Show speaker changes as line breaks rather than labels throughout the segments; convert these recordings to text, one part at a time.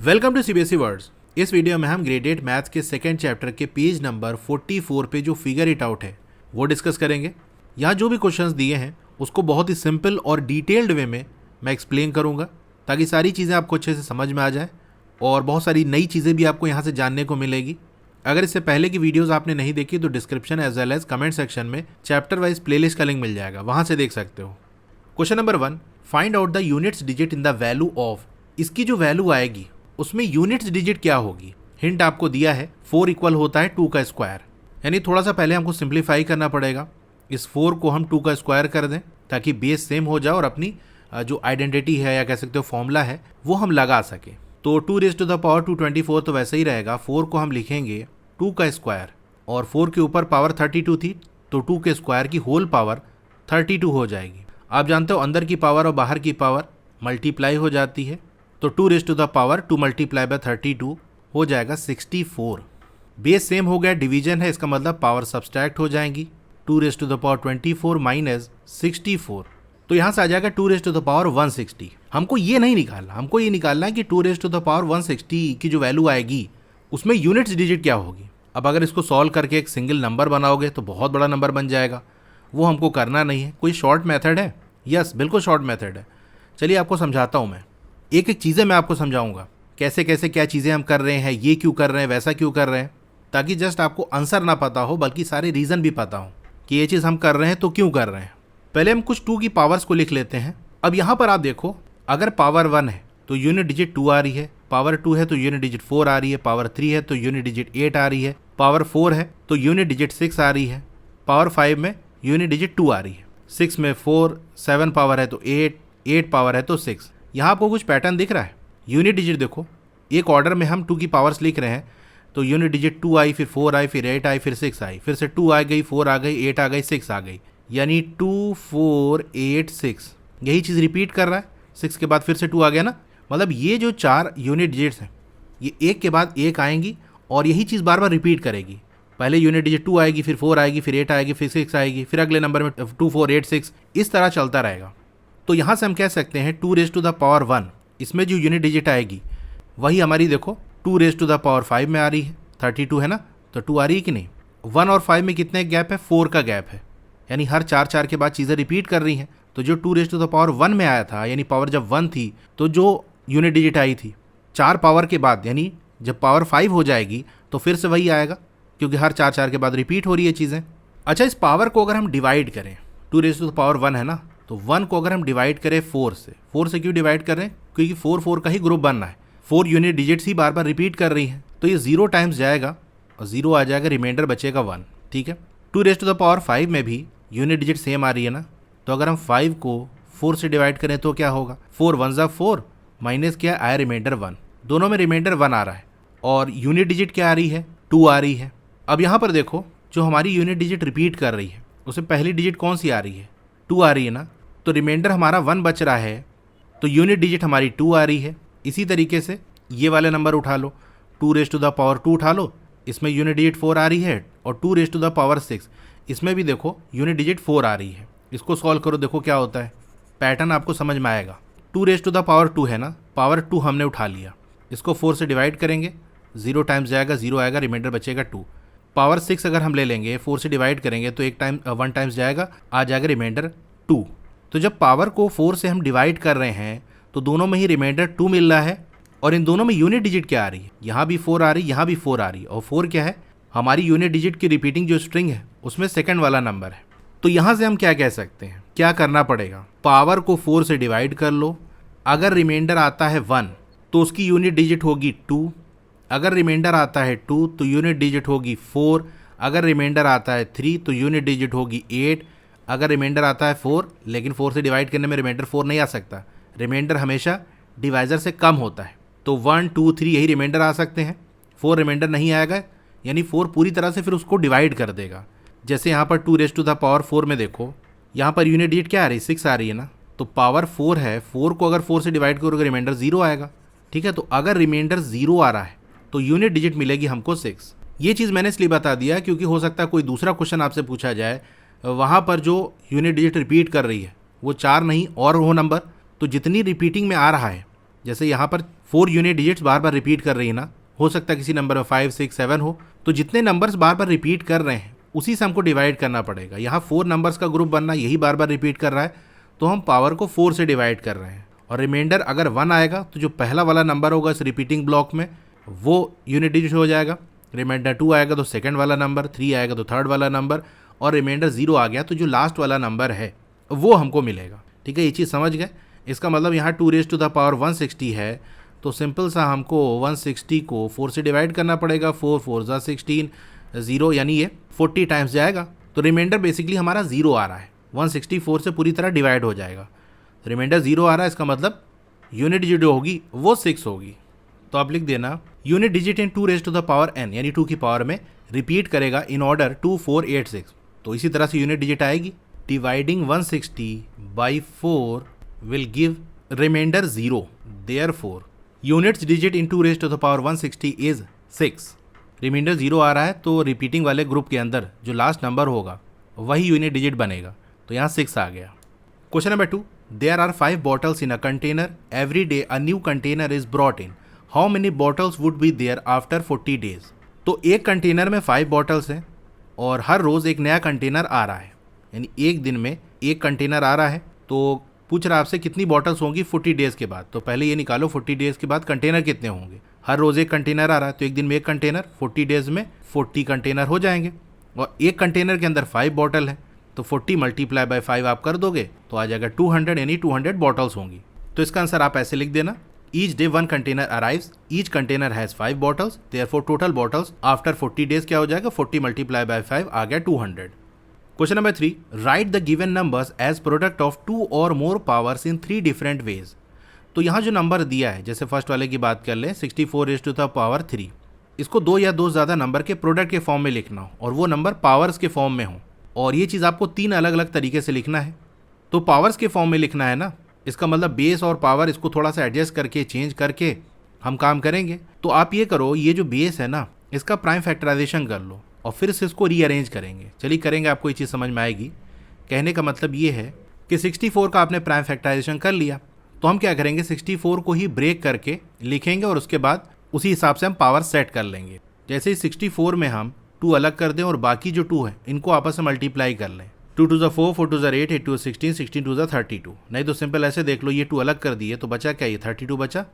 Welcome to CBSE words. इस video में हम ग्रेड 8 मैथ्स के सेकेंड चैप्टर के पेज नंबर 44 पे जो फिगर इट आउट है वो डिस्कस करेंगे। यहाँ जो भी क्वेश्चंस दिए हैं उसको बहुत ही सिंपल और डिटेल्ड वे में मैं एक्सप्लेन करूँगा ताकि सारी चीज़ें आपको अच्छे से समझ में आ जाए और बहुत सारी नई चीज़ें भी आपको यहाँ से जानने को मिलेगी। अगर इससे पहले की वीडियोज़ आपने नहीं देखी तो description as well as comment section में चैप्टर वाइज प्लेलिस्ट का लिंक मिल जाएगा, वहाँ से देख सकते हो। Question number 1, find out the units digit in the value of. इसकी जो वैल्यू आएगी उसमें यूनिट्स डिजिट क्या होगी। हिंट आपको दिया है 4 इक्वल होता है 2 का स्क्वायर, यानी थोड़ा सा पहले हमको सिंप्लीफाई करना पड़ेगा। इस 4 को हम 2 का स्क्वायर कर दें ताकि बेस सेम हो जाए और अपनी जो आइडेंटिटी है या कह सकते हो फॉर्मूला है वो हम लगा सकें। तो 2 रेज़ टू द पावर 224 तो वैसे ही रहेगा। 4 को हम लिखेंगे 2 का स्क्वायर और 4 के ऊपर पावर 32 थी तो 2 के स्क्वायर की होल पावर 32 हो जाएगी। आप जानते हो अंदर की पावर और बाहर की पावर मल्टीप्लाई हो जाती है, तो 2 raise to the power 2 multiply by 32 हो जाएगा 64। बेस सेम हो गया, डिवीजन है, इसका मतलब पावर सब्सट्रैक्ट हो जाएंगी। 2 raise to the power 24 minus 64, तो यहाँ से आ जाएगा 2 रेज़ टू द पावर 160। हमको ये नहीं निकालना, हमको ये निकालना है कि 2 रेज़ टू द पावर 160 की जो वैल्यू आएगी उसमें यूनिट्स डिजिट क्या होगी। अब अगर इसको सॉल्व करके एक सिंगल नंबर बनाओगे तो बहुत बड़ा नंबर बन जाएगा, वो हमको करना नहीं है। कोई शॉर्ट मेथड है? यस, बिल्कुल शॉर्ट मेथड है। चलिए आपको समझाता हूँ मैं, एक एक चीज़ें मैं आपको समझाऊंगा कैसे कैसे क्या चीज़ें हम कर रहे हैं, ये क्यों कर रहे हैं, वैसा क्यों कर रहे हैं, ताकि जस्ट आपको आंसर ना पता हो बल्कि सारे रीज़न भी पता हो कि ये चीज़ हम कर रहे हैं तो क्यों कर रहे हैं। पहले हम कुछ 2 की पावर्स को लिख लेते हैं। अब यहाँ पर आप देखो, अगर पावर 1 है तो यूनिट डिजिट 2 आ रही है, पावर 2 है तो यूनिट डिजिट 4 आ रही है, पावर 3 है तो यूनिट डिजिट 8 आ रही है, पावर 4 है तो यूनिट डिजिट 6 आ रही है, पावर 5 में यूनिट डिजिट 2 आ रही है, 6 में 4, 7 पावर है तो 8 पावर है तो 6। यहाँ आपको कुछ पैटर्न दिख रहा है। यूनिट डिजिट देखो, एक ऑर्डर में हम 2 की पावर्स लिख रहे हैं तो यूनिट डिजिट 2 आई, फिर 4 आई, फिर 8 आई, फिर 6 आई, फिर से 2 आ गई, 4 आ गई, 8 आ गई, 6 आ गई, यानी 2 4 8 6। यही चीज़ रिपीट कर रहा है। 6 के बाद फिर से 2 आ गया ना, मतलब ये जो 4 यूनिट डिजिट्स हैं ये एक के बाद एक आएंगी और यही चीज़ बार बार रिपीट करेगी। पहले यूनिट डिजिट 2 आएगी, फिर 4 आएगी, फिर 8 आएगी, फिर 6 आएगी, फिर अगले नंबर में 2 4 8 6, इस तरह चलता रहेगा। तो यहाँ से हम कह सकते हैं 2 रेज़ टू द पावर 1, इसमें जो यूनिट डिजिट आएगी वही हमारी देखो 2 रेज़ टू द पावर 5 में आ रही है, 32 है ना, तो 2 आ रही है कि नहीं। 1 और 5 में कितने गैप है? 4 का गैप है, यानी हर 4 के बाद चीज़ें रिपीट कर रही हैं। तो जो 2 रेज़ टू द पावर 1 में आया था, यानी पावर जब 1 थी तो जो यूनिट डिजिट आई थी 4 पावर के बाद, यानी जब पावर 5 हो जाएगी तो फिर से वही आएगा, क्योंकि हर 4 के बाद रिपीट हो रही है चीज़ें। अच्छा, इस पावर को अगर हम डिवाइड करें, 2 रेज़ टू द पावर 1 है ना, तो 1 को अगर हम डिवाइड करें 4 से क्यों डिवाइड कर रहे हैं? क्योंकि 4 का ही ग्रुप बनना है। 4 यूनिट डिजिट्स ही बार बार रिपीट कर रही हैं, तो ये 0 टाइम्स जाएगा और 0 आ जाएगा, रिमाइंडर बचेगा 1। ठीक है, 2 रेज़ टू द पावर 5 में भी यूनिट डिजिट सेम आ रही है ना, तो अगर हम 5 को 4 से डिवाइड करें तो क्या होगा? 4 1 जा 4 माइनस क्या आया, रिमाइंडर 1। दोनों में रिमाइंडर 1 आ रहा है और यूनिट डिजिट क्या आ रही है? 2 आ रही है। अब यहाँ पर देखो, जो हमारी यूनिट डिजिट रिपीट कर रही है उसमें पहली डिजिट कौन सी आ रही है? 2 आ रही है ना, तो रिमाइंडर हमारा 1 बच रहा है, तो यूनिट डिजिट हमारी 2 आ रही है। इसी तरीके से ये वाले नंबर उठा लो, 2 रेज़ टू द पावर 2 उठा लो, इसमें यूनिट डिजिट 4 आ रही है, और 2 रेज़ टू द पावर 6 इसमें भी देखो यूनिट डिजिट 4 आ रही है। इसको सॉल्व करो, देखो क्या होता है, पैटर्न आपको समझ में आएगा। 2 रेज़ टू द पावर 2 है ना, पावर 2 हमने उठा लिया, इसको 4 से डिवाइड करेंगे, 0 टाइम्स जाएगा, 0 आएगा, रिमाइंडर बचेगा 2। पावर 6 अगर हम ले लेंगे, 4 से डिवाइड करेंगे तो 1 टाइम्स जाएगा, आ जाएगा रिमाइंडर 2। तो जब पावर को 4 से हम डिवाइड कर रहे हैं तो दोनों में ही रिमाइंडर 2 मिल रहा है, और इन दोनों में यूनिट डिजिट क्या आ रही है? यहाँ भी 4 आ रही है, यहाँ भी 4 आ रही है, और 4 क्या है? हमारी यूनिट डिजिट की रिपीटिंग जो स्ट्रिंग है उसमें सेकंड वाला नंबर है। तो यहाँ से हम क्या कह सकते हैं, क्या करना पड़ेगा? पावर को 4 से डिवाइड कर लो, अगर रिमाइंडर आता है 1 तो उसकी यूनिट डिजिट होगी 2, अगर रिमाइंडर आता है 2 तो यूनिट डिजिट होगी 4, अगर रिमाइंडर आता है 3 तो यूनिट डिजिट होगी 8, अगर रिमाइंडर आता है 4, लेकिन 4 से डिवाइड करने में रिमाइंडर 4 नहीं आ सकता, रिमाइंडर हमेशा डिवाइजर से कम होता है, तो 1 2 3 यही रिमाइंडर आ सकते हैं। 4 रिमाइंडर नहीं आएगा, यानी 4 पूरी तरह से फिर उसको डिवाइड कर देगा। जैसे यहाँ पर 2 रेज़ टू द पावर 4 में देखो, यहाँ पर यूनिट डिजिट क्या आ रही है? 6 आ रही है ना, तो पावर 4 है, 4 को अगर 4 से डिवाइड करोगे रिमाइंडर 0 आएगा। ठीक है, तो अगर रिमाइंडर 0 आ रहा है तो यूनिट डिजिट मिलेगी हमको 6। ये चीज़ मैंने इसलिए बता दिया क्योंकि हो सकता है कोई दूसरा क्वेश्चन आपसे पूछा जाए, वहाँ पर जो यूनिट डिजिट रिपीट कर रही है वो 4 नहीं और हो नंबर, तो जितनी रिपीटिंग में आ रहा है जैसे यहाँ पर 4 यूनिट डिजिट्स बार बार रिपीट कर रही है ना, हो सकता है किसी नंबर में 5, 6, 7 हो, तो जितने नंबर्स बार बार रिपीट कर रहे हैं उसी से हमको डिवाइड करना पड़ेगा। यहाँ 4 नंबर्स का ग्रुप बनना, यही बार बार रिपीट कर रहा है, तो हम पावर को 4 से डिवाइड कर रहे हैं। और रिमाइंडर अगर 1 आएगा तो जो पहला वाला नंबर होगा इस रिपीटिंग ब्लॉक में वो यूनिट डिजिट हो जाएगा। रिमाइंडर 2 आएगा तो सेकंड वाला नंबर, 3 आएगा तो थर्ड वाला नंबर, और रिमाइंडर 0 आ गया तो जो लास्ट वाला नंबर है वो हमको मिलेगा। ठीक है, ये चीज़ समझ गए। इसका मतलब यहाँ 2 रेज़ टू द पावर 160 है, तो सिंपल सा हमको 160 को 4 से डिवाइड करना पड़ेगा। 4 4 ज़ा 16, 0 यानी ये 40 टाइम्स जाएगा, तो रिमाइंडर बेसिकली हमारा 0 आ रहा है। 164 से पूरी तरह डिवाइड हो जाएगा, रिमाइंडर 0 आ रहा है। इसका मतलब यूनिट डिजिट जो होगी वो 6 होगी। तो आप लिख देना unit digit in 2 raise to the power n, यानी 2 की पावर में रिपीट करेगा इन ऑर्डर 2, 4, 8, 6। तो इसी तरह से यूनिट डिजिट आएगी। Dividing 160 by 4 will give remainder 0, therefore units digit in 2 raise to the power 160 is 6। Remainder 0 आ रहा है तो रिपीटिंग वाले ग्रुप के अंदर जो लास्ट नंबर होगा वही यूनिट डिजिट बनेगा, तो यहाँ 6 आ गया। Question number 2, there are 5 bottles in a container, every day a new container is brought in, how many bottles would be there after 40 days. तो एक कंटेनर में 5 बॉटल्स हैं और हर रोज़ एक नया कंटेनर आ रहा है, यानी एक दिन में एक कंटेनर आ रहा है। तो पूछ रहा है आपसे कितनी बॉटल्स होंगी 40 डेज़ के बाद। तो पहले ये निकालो 40 डेज़ के बाद कंटेनर कितने होंगे। हर रोज़ एक कंटेनर आ रहा है तो एक दिन में एक कंटेनर, 40 डेज़ में 40 कंटेनर हो जाएंगे। और एक कंटेनर के अंदर 5 बॉटल है, तो 40 मल्टीप्लाई बाय 5 आप कर दोगे तो आ जाएगा 200, यानी 200 बॉटल्स होंगी। तो इसका आंसर आप ऐसे लिख देना, each day 1 container arrives, each container has 5 bottles, therefore total bottles after 40 days क्या हो जाएगा, 40 मल्टीप्लाई बाय 5 आ गया 200। Question number 3, write the given numbers as product of 2 और more powers in 3 different ways. तो यहाँ जो नंबर दिया है, जैसे फर्स्ट वाले की बात कर लें 64 रेज़ टू द पावर 3, इसको 2 या 2 से ज़्यादा नंबर के प्रोडक्ट के फॉर्म में लिखना हो और वो नंबर पावर्स के फॉर्म में हो, और ये चीज़ आपको 3 अलग अलग तरीके से लिखना है। तो पावर्स के फॉर्म में लिखना है ना, इसका मतलब बेस और पावर इसको थोड़ा सा एडजस्ट करके चेंज करके हम काम करेंगे। तो आप ये करो, ये जो बेस है ना इसका प्राइम फैक्टराइजेशन कर लो और फिर से इसको रीअरेंज करेंगे। चलिए करेंगे, आपको ये चीज़ समझ में आएगी। कहने का मतलब ये है कि 64 का आपने प्राइम फैक्टराइजेशन कर लिया, तो हम क्या करेंगे 64 को ही ब्रेक करके लिखेंगे और उसके बाद उसी हिसाब से हम पावर सेट कर लेंगे। जैसे ही 64 में हम 2 अलग कर दें और बाकी जो 2 है इनको आपस में मल्टीप्लाई कर लें। 2 टू ज़ा 4, 4 टू ज़ा 8, 8 टू 16, 16 टू ज़ा 32। नहीं तो सिंपल ऐसे देख लो, ये 2 अलग कर दिए तो बचा क्या, ये 32 बचा।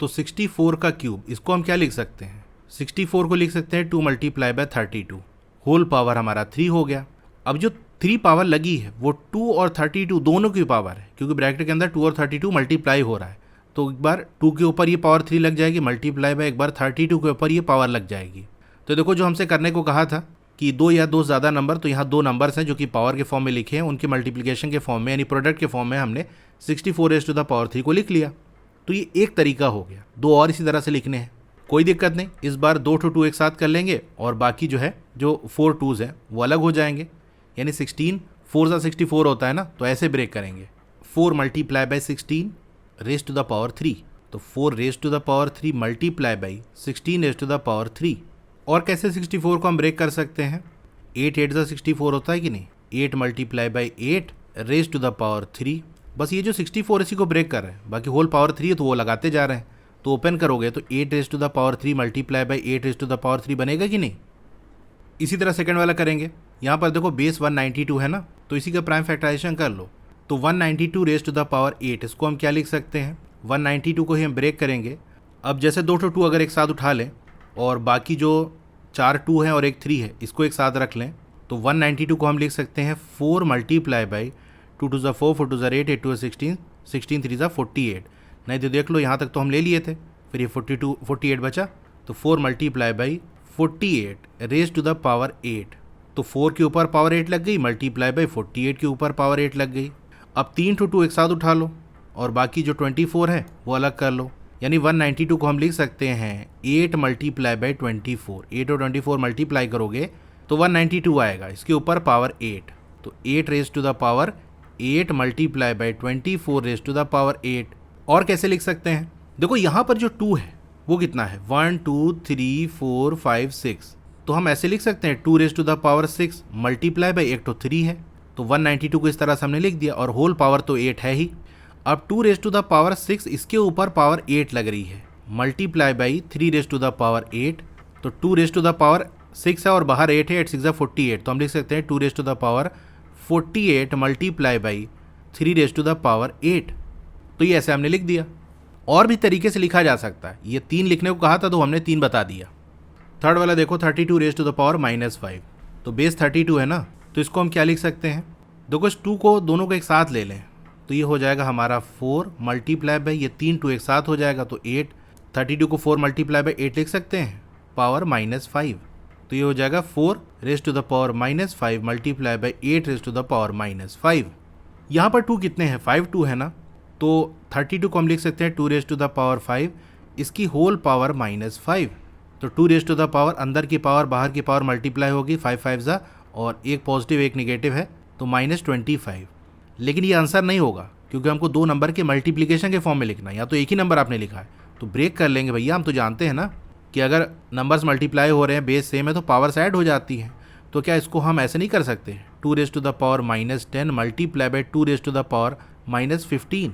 तो 64 का क्यूब, इसको हम क्या लिख सकते हैं, 64 को लिख सकते हैं 2 मल्टीप्लाई बाय 32, होल पावर हमारा 3 हो गया। अब जो 3 पावर लगी है वो 2 और 32 दोनों की पावर है, क्योंकि ब्रैकेट के अंदर 2 और 32 मल्टीप्लाई हो रहा है। तो एक बार 2 के ऊपर ये पावर 3 लग जाएगी, मल्टीप्लाई बाय एक बार 32 के ऊपर ये पावर लग जाएगी। तो देखो जो हमसे करने को कहा था कि 2 या 2 ज़्यादा नंबर, तो यहाँ 2 नंबर्स हैं जो कि पावर के फॉर्म में लिखे हैं, उनके मल्टीप्लिकेशन के फॉर्म में यानी प्रोडक्ट के फॉर्म में हमने 64 रेज़ टू द पावर 3 को लिख लिया। तो ये एक तरीका हो गया। 2 और इसी तरह से लिखने हैं, कोई दिक्कत नहीं। इस बार 2 to 2 एक साथ कर लेंगे और बाकी जो है जो 4 2s हैं वो अलग हो जाएंगे, यानी 16 4 ज़ा 64 होता है ना, तो ऐसे ब्रेक करेंगे। 4 multiply by 16 raise to the power 3, तो 4 raise to the power 3 multiply by 16 raise to the power 3। और कैसे 64 को हम ब्रेक कर सकते हैं, 8 8 ज़ा 64 होता है कि नहीं, 8 multiply by 8 raise to the power 3। बस ये जो 64 इसी को ब्रेक कर रहे हैं, बाकी होल पावर 3 है तो वो लगाते जा रहे हैं। तो ओपन करोगे तो 8 raise to the power 3 multiply by 8 raise to the power 3 बनेगा कि नहीं। इसी तरह सेकंड वाला करेंगे। यहाँ पर देखो बेस 192 है ना, तो इसी का प्राइम फैक्टराइजेशन कर लो। तो 192 रेज़ टू द पावर 8, इसको हम क्या लिख सकते हैं, 192 को ही हम ब्रेक करेंगे। अब जैसे 2 to 2 अगर एक साथ उठा लें और बाकी जो 4 2 हैं और एक 3 है इसको एक साथ रख लें, तो 192 को हम लिख सकते हैं 4 मल्टीप्लाई बाई 2 टू ज़ा 4, 4 टू ज़ा 8, 8 टू 16, 16 3 ज़ा 48। नहीं तो देख लो यहाँ तक तो हम ले लिए थे, फिर ये 48 बचा, तो 4 multiply by 48 raise to the power 8। तो 4 के ऊपर पावर 8 लग गई, मल्टीप्लाई बाई 48 के ऊपर पावर 8 लग गई। अब 3 to 2 एक साथ उठा लो और बाकी जो 24 है वो अलग कर लो, यानी 192 को हम लिख सकते हैं 8 मल्टीप्लाई बाई 24। 8 और 24 मल्टीप्लाई करोगे तो 192 आएगा, इसके ऊपर पावर 8, तो 8 raise to the power 8 multiply by 24 raise to the power 8। और कैसे लिख सकते हैं, देखो यहाँ पर जो 2 है वो कितना है, 1 2 3 4 5 6, तो हम ऐसे लिख सकते हैं 2 raise to the power 6 multiply by 1 तो 3 है, तो 192 को इस तरह से हमने लिख दिया और होल पावर तो 8 है ही। अब 2 रेज टू द पावर 6 इसके ऊपर पावर 8 लग रही है, multiply by 3 raise to the power 8, तो 2 रेज टू द पावर 6 है और बाहर 8 है, 8 6 48, तो हम लिख सकते हैं 2 raise to the power 48 multiply by 3 raise to the power 8। तो ये ऐसे हमने लिख दिया। और भी तरीके से लिखा जा सकता है, ये 3 लिखने को कहा था तो हमने 3 बता दिया। थर्ड वाला देखो 32 रेज टू द पावर -5, तो बेस 32 है ना, तो इसको हम क्या लिख सकते हैं, देखो इस 2 को दोनों को एक साथ ले लें तो ये हो जाएगा हमारा 4 मल्टीप्लाई बाई ये 3 2 एक साथ हो जाएगा तो 8, 32 को 4 मल्टीप्लाई बाई 8 लिख सकते हैं पावर -5, तो ये हो जाएगा 4 raise to the power -5 multiply by 8 raise to the power -5। यहाँ पर 2 कितने हैं, 5 2 है ना, तो 32 को हम लिख सकते हैं 2 रेज टू द पावर 5, इसकी होल पावर -5, तो 2 रेज टू द पावर अंदर की पावर बाहर की पावर मल्टीप्लाई होगी 5 5 जा, और एक पॉजिटिव एक नेगेटिव है तो -25। लेकिन ये आंसर नहीं होगा क्योंकि हमको 2 नंबर के मल्टीप्लिकेशन के फॉर्म में लिखना है, या तो एक ही नंबर आपने लिखा है तो ब्रेक कर लेंगे भैया, हम तो जानते हैं ना कि अगर नंबर्स मल्टीप्लाई हो रहे हैं बेस सेम है तो पावर्स ऐड हो जाती हैं, तो क्या इसको हम ऐसे नहीं कर सकते 2 raise to the power -10 multiply by 2 raise to the power -15,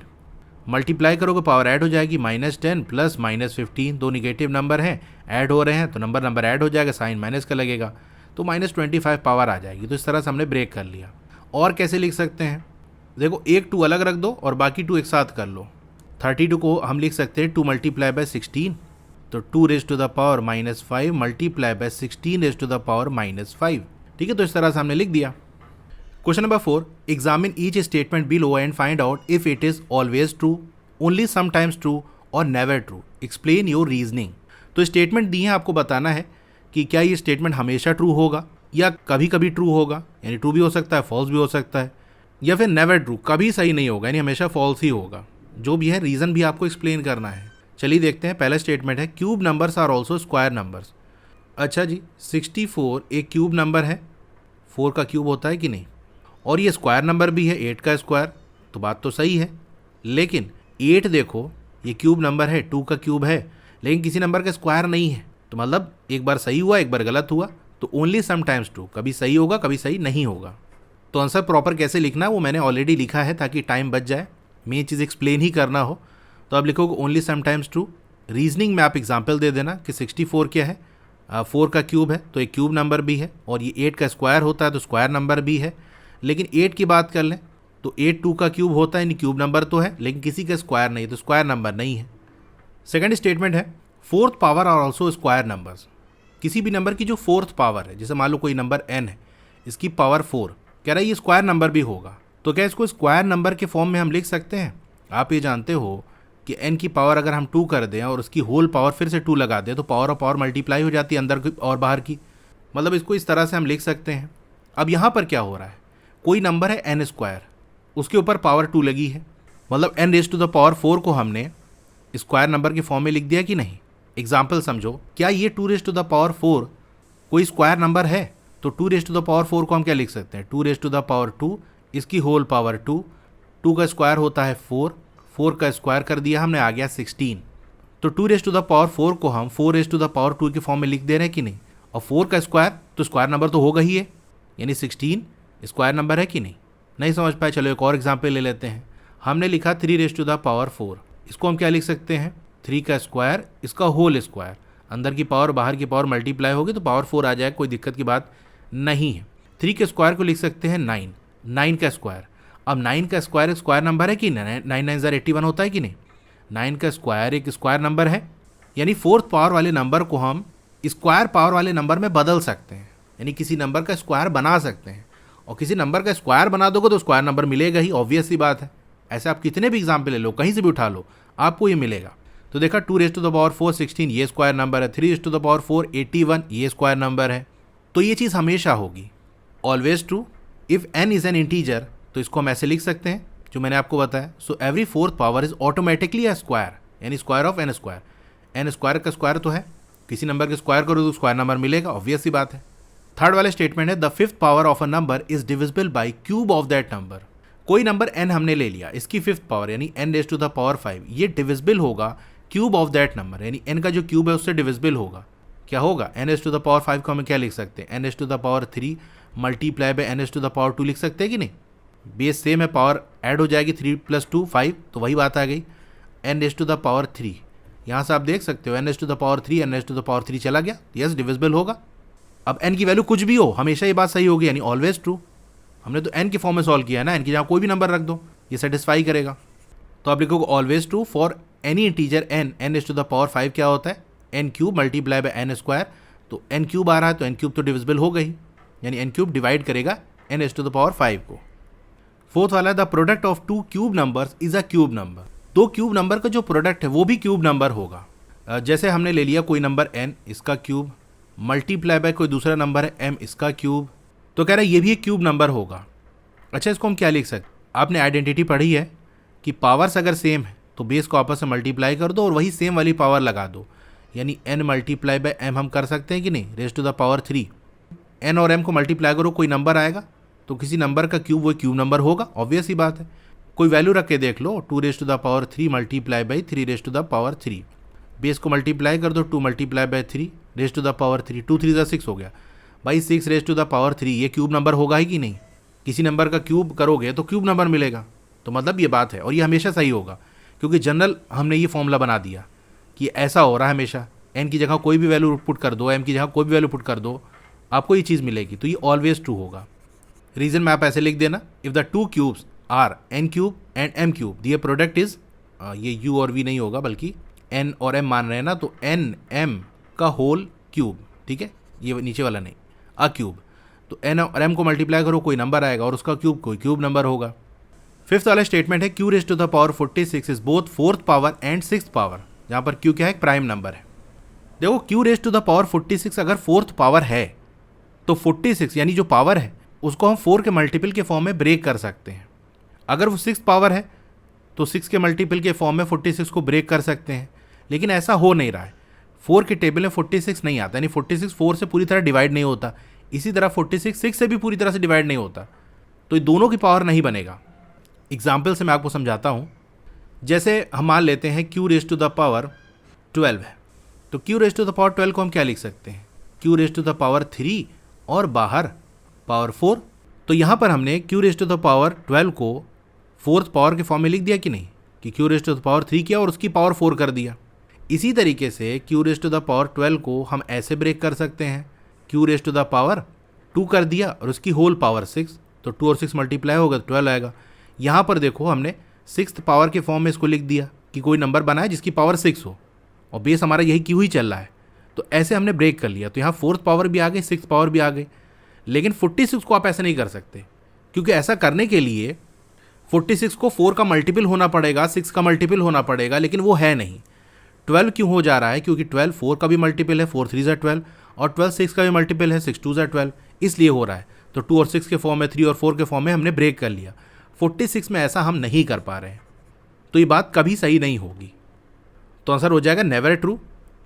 multiply करोगे पावर ऐड हो जाएगी -10 प्लस -15, 2 निगेटिव नंबर हैं ऐड हो रहे हैं तो नंबर ऐड हो जाएगा, साइन माइनस का लगेगा तो -25 पावर आ जाएगी। तो इस तरह से हमने ब्रेक कर लिया। और कैसे लिख सकते हैं, देखो एक 2 अलग रख दो और बाकी 2 एक साथ कर लो। 32 को हम लिख सकते हैं 2 मल्टीप्लाई बाई 16, तो 2 raise to the power -5 multiply by 16 raise to the power -5, ठीक है। तो इस तरह से हमने लिख दिया। Question number 4, examine each statement below and find out if it is always true, only sometimes true और never true, explain your reasoning. तो स्टेटमेंट दी है, आपको बताना है कि क्या ये स्टेटमेंट हमेशा ट्रू होगा या कभी कभी ट्रू होगा, यानी ट्रू भी हो सकता है फॉल्स भी हो सकता है, या फिर नेवर ट्रू कभी सही नहीं होगा यानी हमेशा फॉल्स ही होगा। जो भी है रीज़न भी आपको एक्सप्लेन करना है। चलिए देखते हैं। पहला स्टेटमेंट है cube numbers are also square numbers. अच्छा जी, 64 एक क्यूब नंबर है, 4 का क्यूब होता है कि नहीं, और ये स्क्वायर नंबर भी है 8 का स्क्वायर, तो बात तो सही है। लेकिन 8 देखो ये क्यूब नंबर है, 2 का क्यूब है, लेकिन किसी नंबर का स्क्वायर नहीं है, तो मतलब एक बार सही हुआ एक बार गलत हुआ, तो ओनली समटाइम्स ट्रू, कभी सही होगा कभी सही नहीं होगा। तो आंसर प्रॉपर कैसे लिखना है वो मैंने ऑलरेडी लिखा है ताकि टाइम बच जाए, मेन चीज़ एक्सप्लेन ही करना हो। तो आप लिखोगे ओनली समटाइम्स ट्रू। रीजनिंग में आप एग्जाम्पल दे देना कि 64 क्या है, 4 का क्यूब है तो एक क्यूब नंबर भी है, और ये 8 का स्क्वायर होता है तो स्क्वायर नंबर भी है। लेकिन 8 की बात कर लें तो 8 2 का क्यूब होता है यानी क्यूब नंबर तो है, लेकिन किसी का स्क्वायर नहीं तो स्क्वायर नंबर नहीं है। सेकंड स्टेटमेंट है fourth power are also square numbers. किसी भी नंबर की जो फोर्थ पावर है, जैसे मान लो कोई नंबर n है, इसकी पावर 4, कह रहा है ये स्क्वायर नंबर भी होगा, तो क्या इसको स्क्वायर नंबर के फॉर्म में हम लिख सकते हैं? आप ये जानते हो कि n की पावर अगर हम 2 कर दें और उसकी होल पावर फिर से 2 लगा दें तो पावर और पावर मल्टीप्लाई हो जाती है अंदर की और बाहर की, मतलब इसको इस तरह से हम लिख सकते हैं। अब यहाँ पर क्या हो रहा है, कोई नंबर है n स्क्वायर, उसके ऊपर पावर 2 लगी है, मतलब n raise to the power 4 को हमने स्क्वायर नंबर के फॉर्म में लिख दिया कि नहीं। एग्जाम्पल समझो, क्या ये 2 रेज टू द पावर 4 कोई स्क्वायर नंबर है? तो 2 रेज टू द पावर 4 को हम क्या लिख सकते हैं, 2 रेज टू द पावर 2, इसकी होल पावर 2, 2 का स्क्वायर होता है 4, 4 का स्क्वायर कर दिया हमने, आ गया 16। तो 2 रेज टू द पावर 4 को हम 4 रेज टू द पावर 2 के फॉर्म में लिख दे रहे हैं कि नहीं, और 4 का स्क्वायर तो स्क्वायर नंबर तो होगा ही है, यानी 16 स्क्वायर नंबर है कि नहीं। नहीं समझ पाए, चलो एक और एग्जाम्पल ले लेते हैं। हमने लिखा 3 रेज टू द पावर 4, इसको हम क्या लिख सकते हैं, 3 का स्क्वायर इसका होल स्क्वायर, अंदर की पावर बाहर की पावर मल्टीप्लाई होगी तो पावर 4 आ जाएगा, कोई दिक्कत की बात नहीं है। 3 के स्क्वायर को लिख सकते हैं 9, 9 का स्क्वायर। अब 9 का स्क्वायर एक स्क्वायर नंबर है कि 9 9 81 होता है कि नहीं, 9 का स्क्वायर एक स्क्वायर नंबर है, यानी फोर्थ पावर वाले नंबर को हम स्क्वायर पावर वाले नंबर में बदल सकते हैं, यानी किसी नंबर का स्क्वायर बना सकते हैं, और किसी नंबर का स्क्वायर बना दोगे तो स्क्वायर नंबर मिलेगा ही, ऑब्वियस सी बात है। ऐसे आप कितने भी एग्जाम्पल ले लो, कहीं से भी उठा लो, आपको ये मिलेगा। तो देखा 2 रेज टू द पावर 4 16 ये स्क्वायर नंबर है, 3 रेज टू द पावर 4 81 ये स्क्वायर नंबर है। तो ये चीज़ हमेशा होगी, always true. If n is an integer तो इसको हम ऐसे लिख सकते हैं जो मैंने आपको बताया, so every fourth power is automatically a square, यानी square of n square. n square का स्क्वायर तो है, किसी नंबर के स्क्वायर करो तो स्क्वायर नंबर मिलेगा, ऑब्वियस सी बात है। थर्ड वाला स्टेटमेंट है the fifth power of a number is divisible by cube of that number. कोई नंबर n हमने ले लिया, इसकी फिफ्थ पावर यानी n raise to the power 5, ये डिविजिबल होगा क्यूब ऑफ दैट नंबर, यानी n का जो क्यूब है उससे डिविजिबल होगा। क्या होगा, n raise to the power 5 को हमें क्या लिख सकते हैं, n raise to the power 3 multiply by n raise to the power 2 लिख सकते हैं कि नहीं। बेस सेम है, पावर ऐड हो जाएगी 3 + 2 5, तो वही बात आ गई n⁻3। यहाँ से आप देख सकते हो n⁻3 n⁻3 चला गया, यस डिविजिबल होगा। अब n की वैल्यू कुछ भी हो हमेशा ये बात सही होगी, यानी ऑलवेज ट्रू। हमने तो n के फॉर्म में सॉल्व किया है ना, n की जगह कोई भी नंबर रख दो, ये सेटिस्फाई करेगा। तो आप लिखोगे always true for any integer n⁻5 क्या होता है n³ मल्टीप्लाई बाय n²। तो n³ आ रहा है तो n³ तो डिविजिबल हो गई, यानी n³ डिवाइड करेगा n⁻5 को। फोर्थ वाला the product of 2 cube numbers is a cube number. 2 cube number का जो प्रोडक्ट है वो भी क्यूब नंबर होगा। जैसे हमने ले लिया कोई नंबर n, इसका क्यूब मल्टीप्लाई बाय कोई दूसरा नंबर है m, इसका क्यूब, तो कह रहा है ये भी एक क्यूब नंबर होगा। अच्छा, इसको हम क्या लिख सकते, आपने आइडेंटिटी पढ़ी है कि पावर्स अगर सेम है तो बेस को आपस में मल्टीप्लाई कर दो और वही सेम वाली पावर लगा दो, यानी n मल्टीप्लाई बाय m हम कर सकते हैं कि नहीं, raised to the power 3। n और m को मल्टीप्लाई करो, कोई नंबर आएगा तो किसी नंबर का क्यूब वो क्यूब नंबर होगा, ऑब्वियस ही बात है। कोई वैल्यू रख के देख लो, 2⁻³ मल्टीप्लाई बाई 3⁻3। बेस को मल्टीप्लाई कर दो, 2 मल्टीप्लाई बाय 3⁻3, 2 3 6 हो गया भाई, 6⁻3। ये क्यूब नंबर होगा ही कि नहीं, किसी नंबर का क्यूब करोगे तो क्यूब नंबर मिलेगा, तो मतलब ये बात है और ये हमेशा सही होगा, क्योंकि जनरल हमने ये फॉर्मूला बना दिया कि ऐसा हो रहा है हमेशा। n की जगह कोई भी वैल्यू पुट कर दो, m की जगह कोई भी वैल्यू पुट कर दो, आपको ये चीज़ मिलेगी, तो ये ऑलवेज ट्रू होगा। रीजन में आप ऐसे लिख देना, if the 2 cubes are n³ and m³ दिए प्रोडक्ट इज, ये u और v नहीं होगा बल्कि n और m मान रहे हैं ना, तो n m का होल क्यूब, ठीक है, ये नीचे वाला नहीं, अ क्यूब। तो n और m को मल्टीप्लाई करो, कोई नंबर आएगा और उसका क्यूब कोई क्यूब नंबर होगा। फिफ्थ वाला स्टेटमेंट है q⁻46 is both 4th power and 6th power, जहाँ पर q क्या है, एक प्राइम नंबर है। देखो q⁻46 अगर 4th पावर है तो 46 यानी जो पावर है उसको हम 4 के मल्टीपल के फॉर्म में ब्रेक कर सकते हैं। अगर वो 6th पावर है तो 6 के मल्टीपल के फॉर्म में 46 को ब्रेक कर सकते हैं, लेकिन ऐसा हो नहीं रहा है। 4 के टेबल में 46 नहीं आता, यानी 46 4 से पूरी तरह डिवाइड नहीं होता, इसी तरह 46 6 से भी पूरी तरह से डिवाइड नहीं होता, तो ये दोनों की पावर नहीं बनेगा। एग्जाम्पल से मैं आपको समझाता हूँ। जैसे हम मान लेते हैं q⁻12 है, तो q⁻12 को हम क्या लिख सकते हैं, q⁻3 और बाहर पावर 4। तो यहाँ पर हमने q⁻12 को 4th पावर के फॉर्म में लिख दिया कि नहीं, कि q⁻3 किया और उसकी पावर 4 कर दिया। इसी तरीके से q⁻12 को हम ऐसे ब्रेक कर सकते हैं, q⁻2 कर दिया और उसकी होल पावर 6, तो 2 और 6 मल्टीप्लाई होगा तो 12 आएगा। यहाँ पर देखो हमने 6th पावर के फॉर्म में इसको लिख दिया कि कोई नंबर बनाए जिसकी पावर 6 हो, और बेस हमारा यही क्यू ही चल रहा है, तो ऐसे हमने ब्रेक कर लिया। तो यहाँ 4th पावर भी आ गई, 6th पावर भी आ गई, लेकिन 46 को आप ऐसे नहीं कर सकते, क्योंकि ऐसा करने के लिए 46 को 4 का मल्टीपल होना पड़ेगा, 6 का मल्टीपल होना पड़ेगा, लेकिन वो है नहीं। 12 क्यों हो जा रहा है, क्योंकि 12 4 का भी मल्टीपल है, 4 3 ज़ा 12, और 12 6 का भी मल्टीपल है, 6 2 ज़ा 12, इसलिए हो रहा है। तो 2 और 6 के फॉर्म में, 3 और 4 के फॉर्म में हमने ब्रेक कर लिया। 46 में ऐसा हम नहीं कर पा रहे हैं, तो ये बात कभी सही नहीं होगी। तो आंसर हो जाएगा never true.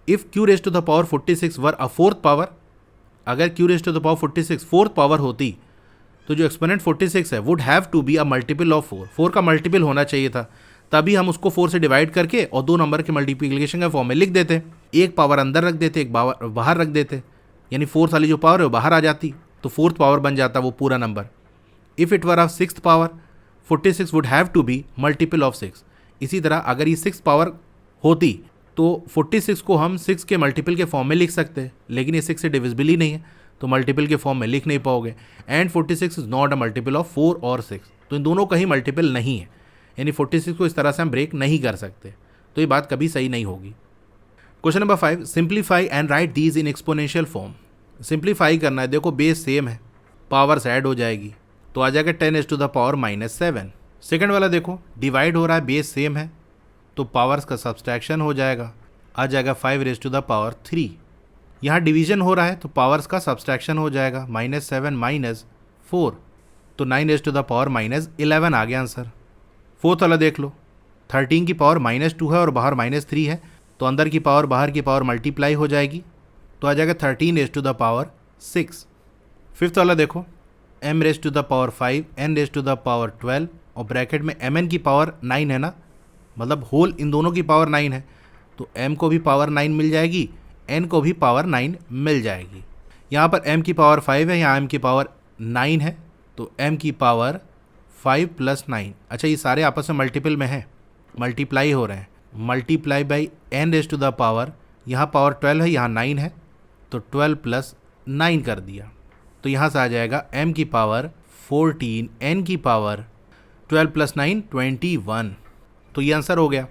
If q⁻46 were a 4th power, अगर q⁻46 4th पावर होती तो जो एक्सपोनेंट 46 है would have to be a multiple of 4, 4 का मल्टीपल होना चाहिए था, तभी हम उसको 4 से डिवाइड करके और 2 नंबर के मल्टीप्लिकेशन के फॉर्म में लिख देते, एक पावर अंदर रख देते, एक बाहर रख देते, यानी 4th वाली जो पावर है वो बाहर आ जाती, तो 4th पावर बन जाता वो पूरा नंबर। If it were a 6th power 46 would have to be multiple of 6। इसी तरह अगर ये 6th पावर होती तो 46 को हम 6 के मल्टीपल के फॉर्म में लिख सकते हैं, लेकिन ये 6 से डिविजिबल ही नहीं है, तो मल्टीपल के फॉर्म में लिख नहीं पाओगे। And 46 is not a multiple of 4 और 6, तो इन दोनों का ही मल्टीपल नहीं है, यानी 46 को इस तरह से हम ब्रेक नहीं कर सकते, तो ये बात कभी सही नहीं होगी। Question number 5, simplify and right these in exponential form. Simplify करना है, देखो बेस सेम है, पावर्स ऐड हो जाएगी, तो आ जाएगा 10⁻⁻7। सेकेंड वाला देखो डिवाइड हो रहा है, बेस सेम है, तो पावर्स का सब्सट्रैक्शन हो जाएगा, आ जाएगा 5⁻3। यहाँ डिवीजन हो रहा है तो पावर्स का सब्सट्रैक्शन हो जाएगा, -7 - 4, तो 9⁻11 आ गया आंसर। फोर्थ वाला देख लो, 13 की पावर -2 है और बाहर -3 है, तो अंदर की पावर बाहर की पावर मल्टीप्लाई हो जाएगी, तो आ जाएगा 13⁻6। फिफ्थ वाला देखो m⁻5 n⁻12 और ब्रैकेट में mn की पावर 9 है ना, मतलब होल इन दोनों की पावर 9 है, तो m को भी पावर 9 मिल जाएगी, n को भी पावर 9 मिल जाएगी। यहाँ पर m की पावर 5 है, यहाँ m की पावर 9 है, तो m की पावर 5 + 9। अच्छा, ये सारे आपस में मल्टीपल में हैं, मल्टीप्लाई हो रहे हैं। मल्टीप्लाई बाई n⁻⁴, यहाँ पावर 12 है, यहाँ 9 है, तो 12 + 9 कर दिया, तो यहाँ से आ जाएगा m की पावर 14, n की पावर 12 + 9 21। तो ये आंसर हो गया।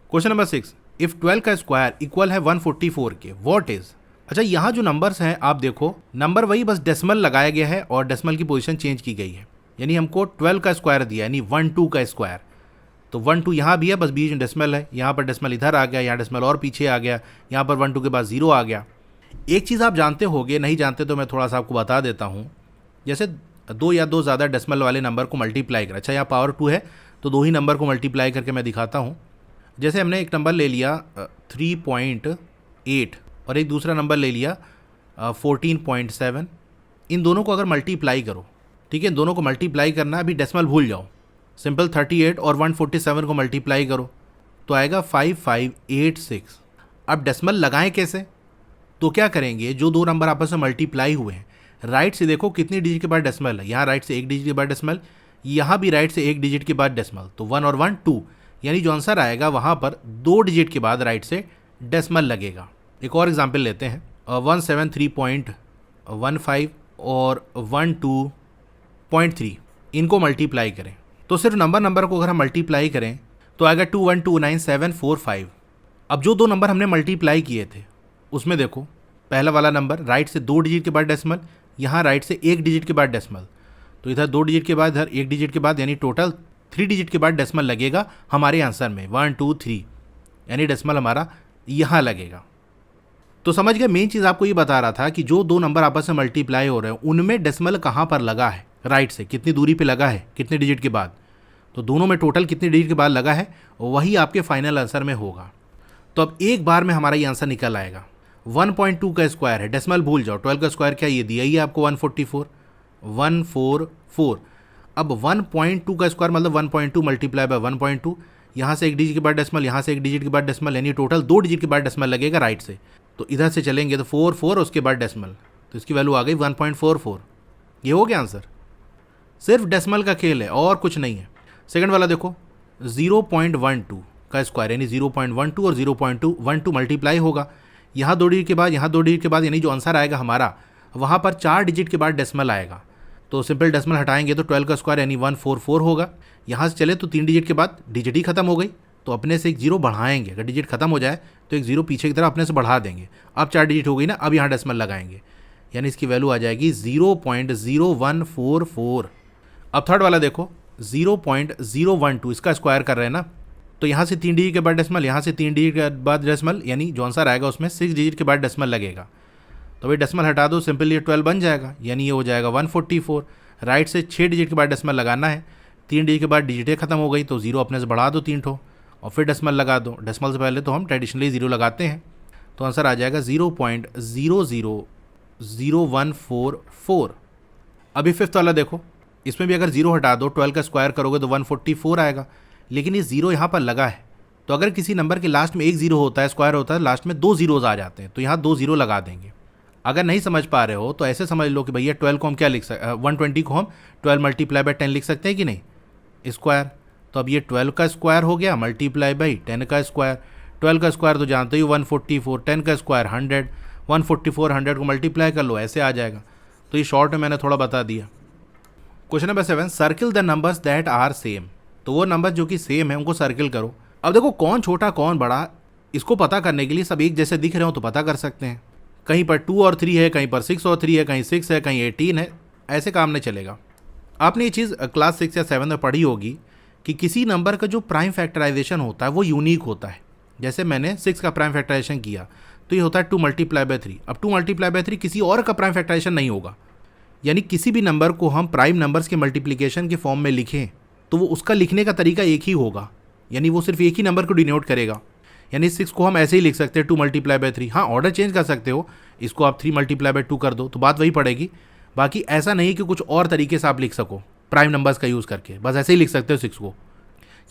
क्वेश्चन नंबर 6, इफ 12 का स्क्वायर इक्वल है 144 के, व्हाट इज। अच्छा, यहाँ जो नंबर्स हैं आप देखो, नंबर वही, बस डेसिमल लगाया गया है और डेसिमल की पोजीशन चेंज की गई है। यानी हमको 12 का स्क्वायर दिया, यानी 12 का स्क्वायर, तो 12 यहाँ भी है, बस बीच में डेसिमल है, यहाँ पर डेसिमल इधर आ गया, यहाँ डेसिमल और पीछे आ गया, यहाँ पर 12 के बाद 0 आ गया। एक चीज़ आप जानते होगे, नहीं जानते तो मैं थोड़ा सा आपको बता देता हूँ। जैसे दो या दो ज़्यादा डेसिमल वाले नंबर को मल्टीप्लाई कर, अच्छा यहाँ पावर 2 है तो दो ही नंबर को मल्टीप्लाई करके मैं दिखाता हूँ। जैसे हमने एक नंबर ले लिया 3.8 और एक दूसरा नंबर ले लिया 14.7, इन दोनों को अगर मल्टीप्लाई करो, ठीक है, इन दोनों को मल्टीप्लाई करना, अभी डेसिमल भूल जाओ, सिंपल 38 और 147 को मल्टीप्लाई करो तो आएगा 5586। अब डेसिमल लगाएं कैसे, तो क्या करेंगे, जो दो नंबर आपस में मल्टीप्लाई हुए हैं, राइट से देखो कितनी डिजिट के बाद डेसिमल है, यहाँ राइट से एक डिजिट के बाद डेसिमल, यहाँ भी राइट से एक डिजिट के बाद डेसिमल, तो 1 और 1 2, यानी जो आंसर आएगा वहाँ पर 2 डिजिट के बाद राइट से डेसिमल लगेगा। एक और एग्जांपल लेते हैं, 173.15 और 12.3, इनको मल्टीप्लाई करें तो सिर्फ नंबर को अगर हम मल्टीप्लाई करें तो आएगा 2129745। अब जो दो नंबर हमने मल्टीप्लाई किए थे उसमें देखो, पहला वाला नंबर राइट से 2 डिजिट के बाद डेसिमल, यहाँ राइट से 1 डिजिट के बाद डेसिमल, तो इधर 2 डिजिट के बाद इधर 1 डिजिट के बाद, यानी टोटल 3 डिजिट के बाद डेसिमल लगेगा हमारे आंसर में 1 2 3, यानी डेसिमल हमारा यहाँ लगेगा। तो समझ गए, मेन चीज़ आपको ये बता रहा था कि जो दो नंबर आपस में मल्टीप्लाई हो रहे हैं उनमें डेसिमल कहाँ पर लगा है, राइट से कितनी दूरी पे लगा है, कितने डिजिट के बाद, तो दोनों में टोटल कितने डिजिट के बाद लगा है वही आपके फाइनल आंसर में होगा। तो अब एक बार में हमारा ये आंसर निकल आएगा। 1.2 का स्क्वायर है, डेसिमल भूल जाओ, 12 का स्क्वायर क्या ये दिया ही है आपको 144। अब 1.2 का स्क्वायर मतलब 1.2 मल्टीप्लाई बाय 1.2, यहाँ से एक डिजिट के बाद डेसिमल, यहाँ से एक डिजिट के बाद डेसिमल, यानी टोटल 2 डिजिट के बाद डेसिमल लगेगा राइट से। तो इधर से चलेंगे तो 4 उसके बाद डेसिमल, तो इसकी वैल्यू आ गई 1.44। ये हो गया आंसर, सिर्फ डेसिमल का खेल है और कुछ नहीं है। सेकंड वाला देखो, 0.12 का स्क्वायर, यानी 0.12 और 0.12 मल्टीप्लाई होगा, यहाँ 2 डिजिट के बाद, यहाँ 2 डिजिट के बाद, यानी जो आंसर आएगा हमारा वहाँ पर 4 डिजिट के बाद डेसिमल आएगा। तो सिंपल डेसिमल हटाएंगे तो 12 का स्क्वायर यानी 144 होगा। यहाँ से चले तो 3 डिजिट के बाद डिजिट ही खत्म हो गई, तो अपने से एक जीरो बढ़ाएंगे, अगर डिजिट खत्म हो जाए तो एक जीरो पीछे की तरफ अपने से बढ़ा देंगे। अब 4 डिजिट हो गई ना, अब यहाँ डेसिमल लगाएंगे, यानी इसकी वैल्यू आ जाएगी 0.0144। अब थर्ड वाला देखो, 0.012, इसका स्क्वायर कर रहे हैं ना, तो यहाँ से 3 डिजिट के बाद डेसिमल, यहाँ से 3 डिजिट के बाद डेसिमल, यानी जो आंसर आएगा उसमें 6 डिजिट के बाद डेसिमल लगेगा। तो भाई डेसिमल हटा दो, सिंपल ये 12 बन जाएगा, यानी ये हो जाएगा 144। राइट से 6 डिजिट के बाद डेसिमल लगाना है, 3 डिजिट के बाद डिजिटें खत्म हो गई तो जीरो अपने से बढ़ा दो 3 ठो और फिर डेसिमल लगा दो। डेसिमल से पहले तो हम ट्रेडिशनली जीरो लगाते हैं, तो आंसर आ जाएगा 0.0000144। अभी फिफ्थ वाला देखो, इसमें भी अगर जीरो हटा दो, 12 का स्क्वायर करोगे तो 144 आएगा, लेकिन ये जीरो यहाँ पर लगा है, तो अगर किसी नंबर के लास्ट में एक जीरो होता है, स्क्वायर होता है, लास्ट में 2 जीरोज आ जाते हैं, तो यहाँ 2 जीरो लगा देंगे। अगर नहीं समझ पा रहे हो तो ऐसे समझ लो कि भैया 12 को हम क्या लिख सकते, 120 को हम 12 मल्टीप्लाई बाई 10 लिख सकते हैं कि नहीं, स्क्वायर। तो अब ये 12 का स्क्वायर हो गया मल्टीप्लाई बाई 10 का स्क्वायर। 12 का स्क्वायर तो जानते ही 144, 10 का स्क्वायर 100, 144 100 को मल्टीप्लाई कर लो, ऐसे आ जाएगा। तो ये शॉर्ट में मैंने थोड़ा बता दिया। Question number 7, circle the numbers that are same. तो वो नंबर जो कि सेम है उनको सर्किल करो। अब देखो कौन छोटा कौन बड़ा, इसको पता करने के लिए सब एक जैसे दिख रहे हो तो पता कर सकते हैं। कहीं पर 2 और 3 है, कहीं पर 6 और 3 है, कहीं 6 है, कहीं 18 है, ऐसे काम नहीं चलेगा। आपने ये चीज़ क्लास 6 या 7 में पढ़ी होगी कि किसी नंबर का जो प्राइम फैक्टराइजेशन होता है वो यूनिक होता है। जैसे मैंने 6 का प्राइम फैक्टराइजेशन किया तो ये होता है 2 मल्टीप्लाई बाई 3। अब 2 मल्टीप्लाई बाई 3 किसी और का प्राइम फैक्टराइजेशन नहीं होगा, यानी किसी भी नंबर को हम प्राइम नंबर्स के मल्टीप्लिकेशन के फॉर्म में लिखें तो वो उसका लिखने का तरीका एक ही होगा, यानी वो सिर्फ एक ही नंबर को डिनोट करेगा। यानी 6 को हम ऐसे ही लिख सकते हैं 2 मल्टीप्लाई बाई 3। हाँ, ऑर्डर चेंज कर सकते हो, इसको आप 3 मल्टीप्लाई बाई 2 कर दो तो बात वही पड़ेगी। बाकी ऐसा नहीं कि कुछ और तरीके से आप लिख सको प्राइम नंबर्स का यूज़ करके, बस ऐसे ही लिख सकते हो 6 को।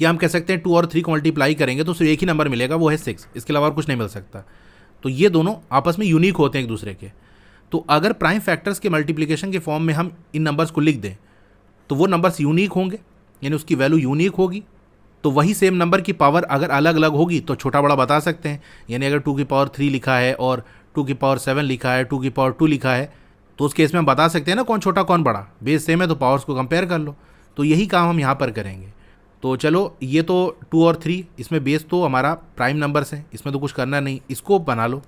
या हम कह सकते हैं 2 और 3 को मल्टीप्लाई करेंगे तो सिर्फ एक ही नंबर मिलेगा, वो है 6, इसके अलावा और कुछ नहीं मिल सकता। तो ये दोनों आपस में यूनिक होते हैं एक दूसरे के। तो अगर प्राइम फैक्टर्स के मल्टीप्लिकेशन के फॉर्म में हम इन नंबर्स को लिख दें तो वो नंबर्स यूनिक होंगे, यानी उसकी वैल्यू यूनिक होगी। तो वही सेम नंबर की पावर अगर अलग अलग होगी तो छोटा बड़ा बता सकते हैं। यानी अगर 2 की पावर 3 लिखा है और 2 की पावर 7 लिखा है, 2 की पावर 2 लिखा है, तो उस केस में हम बता सकते हैं ना कौन छोटा कौन बड़ा। बेस सेम है तो पावर्स को कंपेयर कर लो। तो यही काम हम यहाँ पर करेंगे। तो चलो, ये तो 2 और 3, इसमें बेस तो हमारा प्राइम नंबर्स हैं, इसमें तो कुछ करना नहीं, इसको बना लो।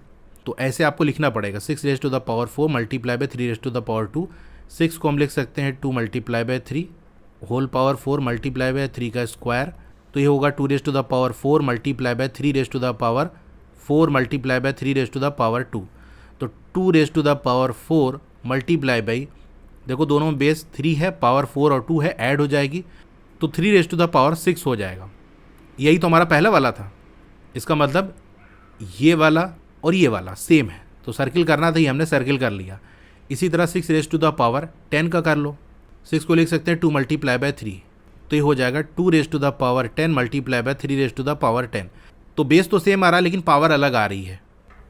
तो ऐसे आपको लिखना पड़ेगा 6 raise to the power 4 multiply by 3 raise to the power 2। 6 को हम लिख सकते हैं 2 multiply by 3 whole power 4 multiply by 3 का स्क्वायर। तो ये होगा 2 raise to the power 4 multiply by 3 raise to the power 4 multiply by 3 raise to the power 2। तो 2 raise to the power 4 multiply by, देखो दोनों में बेस 3 है, पावर 4 और 2 है, ऐड हो जाएगी तो 3 रेज़ टू द पावर 6 हो जाएगा। यही तो हमारा पहला वाला था। इसका मतलब ये वाला और ये वाला सेम है, तो सर्किल करना था, ये हमने सर्किल कर लिया। इसी तरह 6 रेज़ टू द पावर 10 का कर लो। 6 को लिख सकते हैं 2 मल्टीप्लाई बाय 3, तो ये हो जाएगा 2 raise to the power 10 multiply by 3 raise to the power 10। तो बेस तो सेम आ रहा है लेकिन पावर अलग आ रही है।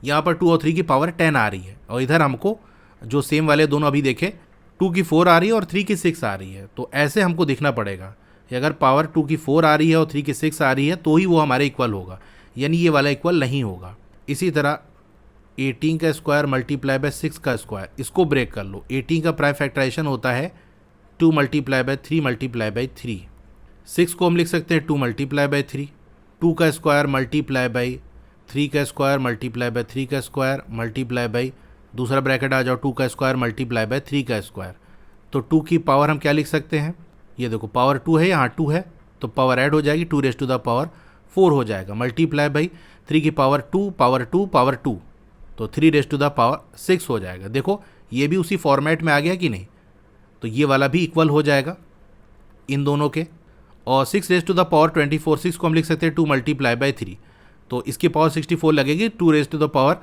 यहाँ पर 2 और 3 की पावर 10 आ रही है, और इधर हमको जो सेम वाले दोनों अभी देखे 2 की 4 आ रही है और 3 की 6 आ रही है। तो ऐसे हमको दिखना पड़ेगा कि अगर पावर 2 की 4 आ रही है और 3 की 6 आ रही है तो ही वो हमारे इक्वल होगा, यानी ये वाला इक्वल नहीं होगा। इसी तरह 18 का स्क्वायर मल्टीप्लाई बाय 6 का स्क्वायर, इसको ब्रेक कर लो। 18 का प्राइम फैक्टराइजेशन होता है 2 मल्टीप्लाई बाय 3 मल्टीप्लाई बाय 3। 6 को हम लिख सकते हैं 2 मल्टीप्लाई बाय 3, 2 का स्क्वायर मल्टीप्लाई बाई 3 का स्क्वायर मल्टीप्लाई बाय 3 का स्क्वायर मल्टीप्लाई बाई, दूसरा ब्रैकेट आ जाओ 2 का स्क्वायर मल्टीप्लाई बाय 3 का स्क्वायर। तो 2 की पावर हम क्या लिख सकते हैं, ये देखो पावर 2 है, यहाँ 2 है, तो पावर ऐड हो जाएगी 2 रेज़ टू द पावर 4 हो जाएगा, मल्टीप्लाई बाई 3 की पावर 2 पावर 2 पावर 2, तो 3 रेज़ टू द पावर 6 हो जाएगा। देखो ये भी उसी फॉर्मेट में आ गया कि नहीं। तो ये वाला भी इक्वल हो जाएगा इन दोनों के। और 6 रेज़ टू द पावर 24, 6 को हम लिख सकते हैं 2 मल्टीप्लाई बाय 3, तो इसकी पावर 64 लगेगी, 2 रेज़ टू द पावर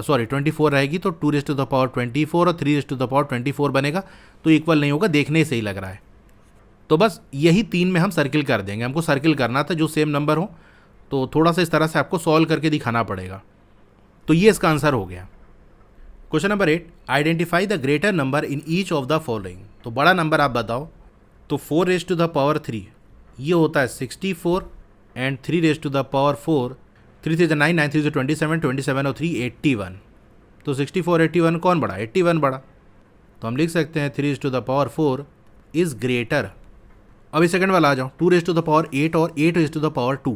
24 रहेगी, तो 2 रेज़ टू द पावर 24 और 3 रेज़ टू द पावर 24 बनेगा। तो इक्वल नहीं होगा, देखने से ही लग रहा है। तो बस यही 3 में हम सर्किल कर देंगे। हमको सर्किल करना था जो सेम नंबर हो, तो थोड़ा सा इस तरह से आपको सॉल्व करके दिखाना पड़ेगा। तो ये इसका आंसर हो गया। Question number 8, identify the greater number in each of the following. तो बड़ा नंबर आप बताओ। तो 4 रेज़ टू द पावर 3 ये होता है 64 and 3 raise to the power 4, 3 3 9, 9 3 27, 27 और 3 81। तो 64 81 कौन बड़ा, 81 बड़ा। तो हम लिख सकते हैं 3 raise to the power 4 is greater. अभी सेकंड वाला आ जाओ, 2 रेज़ टू द पावर 8 और 8 रेज़ टू द पावर 2।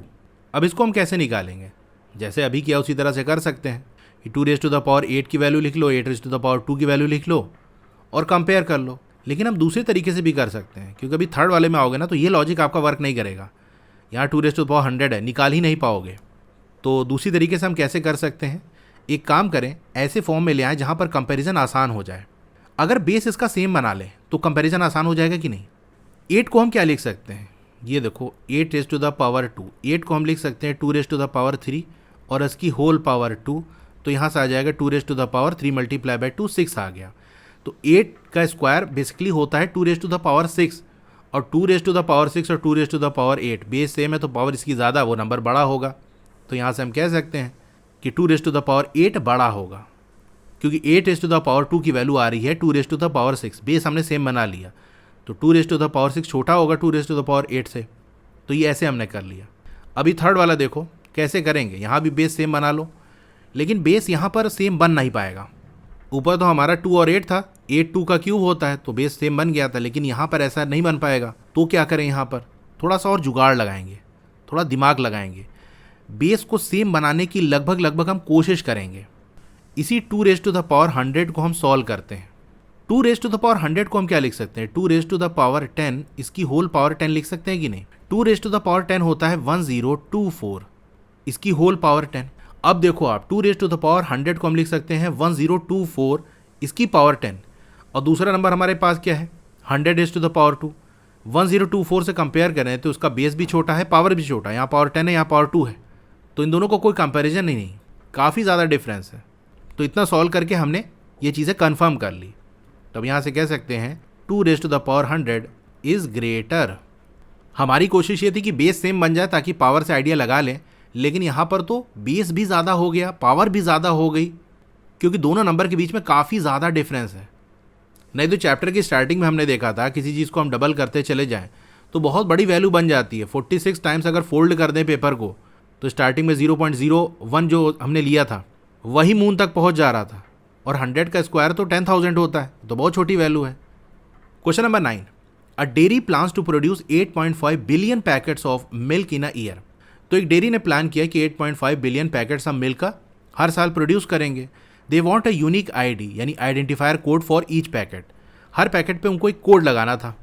अब इसको हम कैसे निकालेंगे, जैसे अभी किया उसी तरह से कर सकते हैं कि 2 रेज़ टू द पावर 8 की वैल्यू लिख लो, 8 रेज़ टू द पावर 2 की वैल्यू लिख लो और कंपेयर कर लो। लेकिन हम दूसरे तरीके से भी कर सकते हैं, क्योंकि अभी थर्ड वाले में आओगे ना तो ये लॉजिक आपका वर्क नहीं करेगा। यहाँ 2 रेज़ टू द पावर 100 है, निकाल ही नहीं पाओगे। तो दूसरी तरीके से हम कैसे कर सकते हैं, एक काम करें, ऐसे फॉर्म में ले आएँ जहाँ पर कंपैरिजन आसान हो जाए। अगर बेस इसका सेम बना लें तो कंपैरिजन आसान हो जाएगा कि नहीं। 8 को हम क्या लिख सकते हैं, ये देखो 8 रेज़ टू द पावर 2, 8 को हम लिख सकते हैं 2 रेज़ टू द पावर 3 और इसकी होल पावर 2। तो यहाँ से आ जाएगा 2 raise to the power 3 multiply by 2, 6 आ गया। तो 8 का स्क्वायर बेसिकली होता है 2 रेज़ टू द पावर 6, और 2 रेज़ टू द पावर 6 और 2 raise to the power 8 base same है तो पावर इसकी ज़्यादा, वो नंबर बड़ा होगा। तो यहाँ से हम कह सकते हैं कि 2 रेज़ टू द पावर 8 बड़ा होगा, क्योंकि 8 रेज़ टू द पावर 2 की वैल्यू आ रही है 2 raise to the power 6, base हमने सेम बना लिया। तो 2 रेज़ टू द पावर 6 छोटा होगा 2 रेज़ टू द पावर 8 से। तो ये ऐसे हमने कर लिया। अभी थर्ड वाला देखो कैसे करेंगे, यहाँ भी बेस सेम बना लो, लेकिन बेस यहाँ पर सेम बन नहीं पाएगा। ऊपर तो हमारा 2 और 8 था, 8 2 का क्यूब होता है तो बेस सेम बन गया था, लेकिन यहाँ पर ऐसा नहीं बन पाएगा। तो क्या करें, यहाँ पर थोड़ा सा और जुगाड़ लगाएंगे, थोड़ा दिमाग लगाएंगे। बेस को सेम बनाने की लगभग हम कोशिश करेंगे। इसी 2 रेज़ टू द पावर 100 को हम सॉल्व करते हैं। 2 रेज़ टू द पावर 100 को हम क्या लिख सकते हैं, 2 रेज़ टू द पावर 10, इसकी होल पावर 10 लिख सकते हैं कि नहीं। 2 रेज़ टू द पावर 10 होता है 1024, इसकी होल पावर 10। अब देखो आप 2 रेज़ टू द पावर 100 को हम लिख सकते हैं 1024, इसकी पावर 10, और दूसरा नंबर हमारे पास क्या है 100 रेज़ टू द पावर 2। 1024 से कंपेयर करें तो उसका बेस भी छोटा है, पावर भी छोटा है, यहाँ पावर 10 है, यहाँ पावर 2 है, तो इन दोनों को कोई कंपैरिजन नहीं, काफ़ी ज़्यादा डिफरेंस है। तो इतना सॉल्व करके हमने ये चीज़ें कंफर्म कर ली। तब यहाँ से कह सकते हैं 2 raise to the power 100 is greater. हमारी कोशिश ये थी कि बेस सेम बन जाए ताकि पावर से आइडिया लगा लें, लेकिन यहाँ पर तो बेस भी ज़्यादा हो गया, पावर भी ज़्यादा हो गई, क्योंकि दोनों नंबर के बीच में काफ़ी ज़्यादा डिफरेंस है। नहीं तो चैप्टर की स्टार्टिंग में हमने देखा था किसी चीज़ को हम डबल करते चले जाएं तो बहुत बड़ी वैल्यू बन जाती है। 46 टाइम्स अगर फोल्ड कर दें पेपर को तो स्टार्टिंग में 0.01 जो हमने लिया था वही मून तक पहुंच जा रहा था, और 100 का स्क्वायर तो 10,000 होता है, तो बहुत छोटी वैल्यू है। Question number 9, a dairy plans to produce 8.5 billion packets of milk in a year. तो एक डेयरी ने प्लान किया कि 8.5 बिलियन पैकेट्स हम मिल्क का हर साल प्रोड्यूस करेंगे। They want a unique ID यानी identifier code for each packet. हर पैकेट पे उनको एक कोड लगाना था।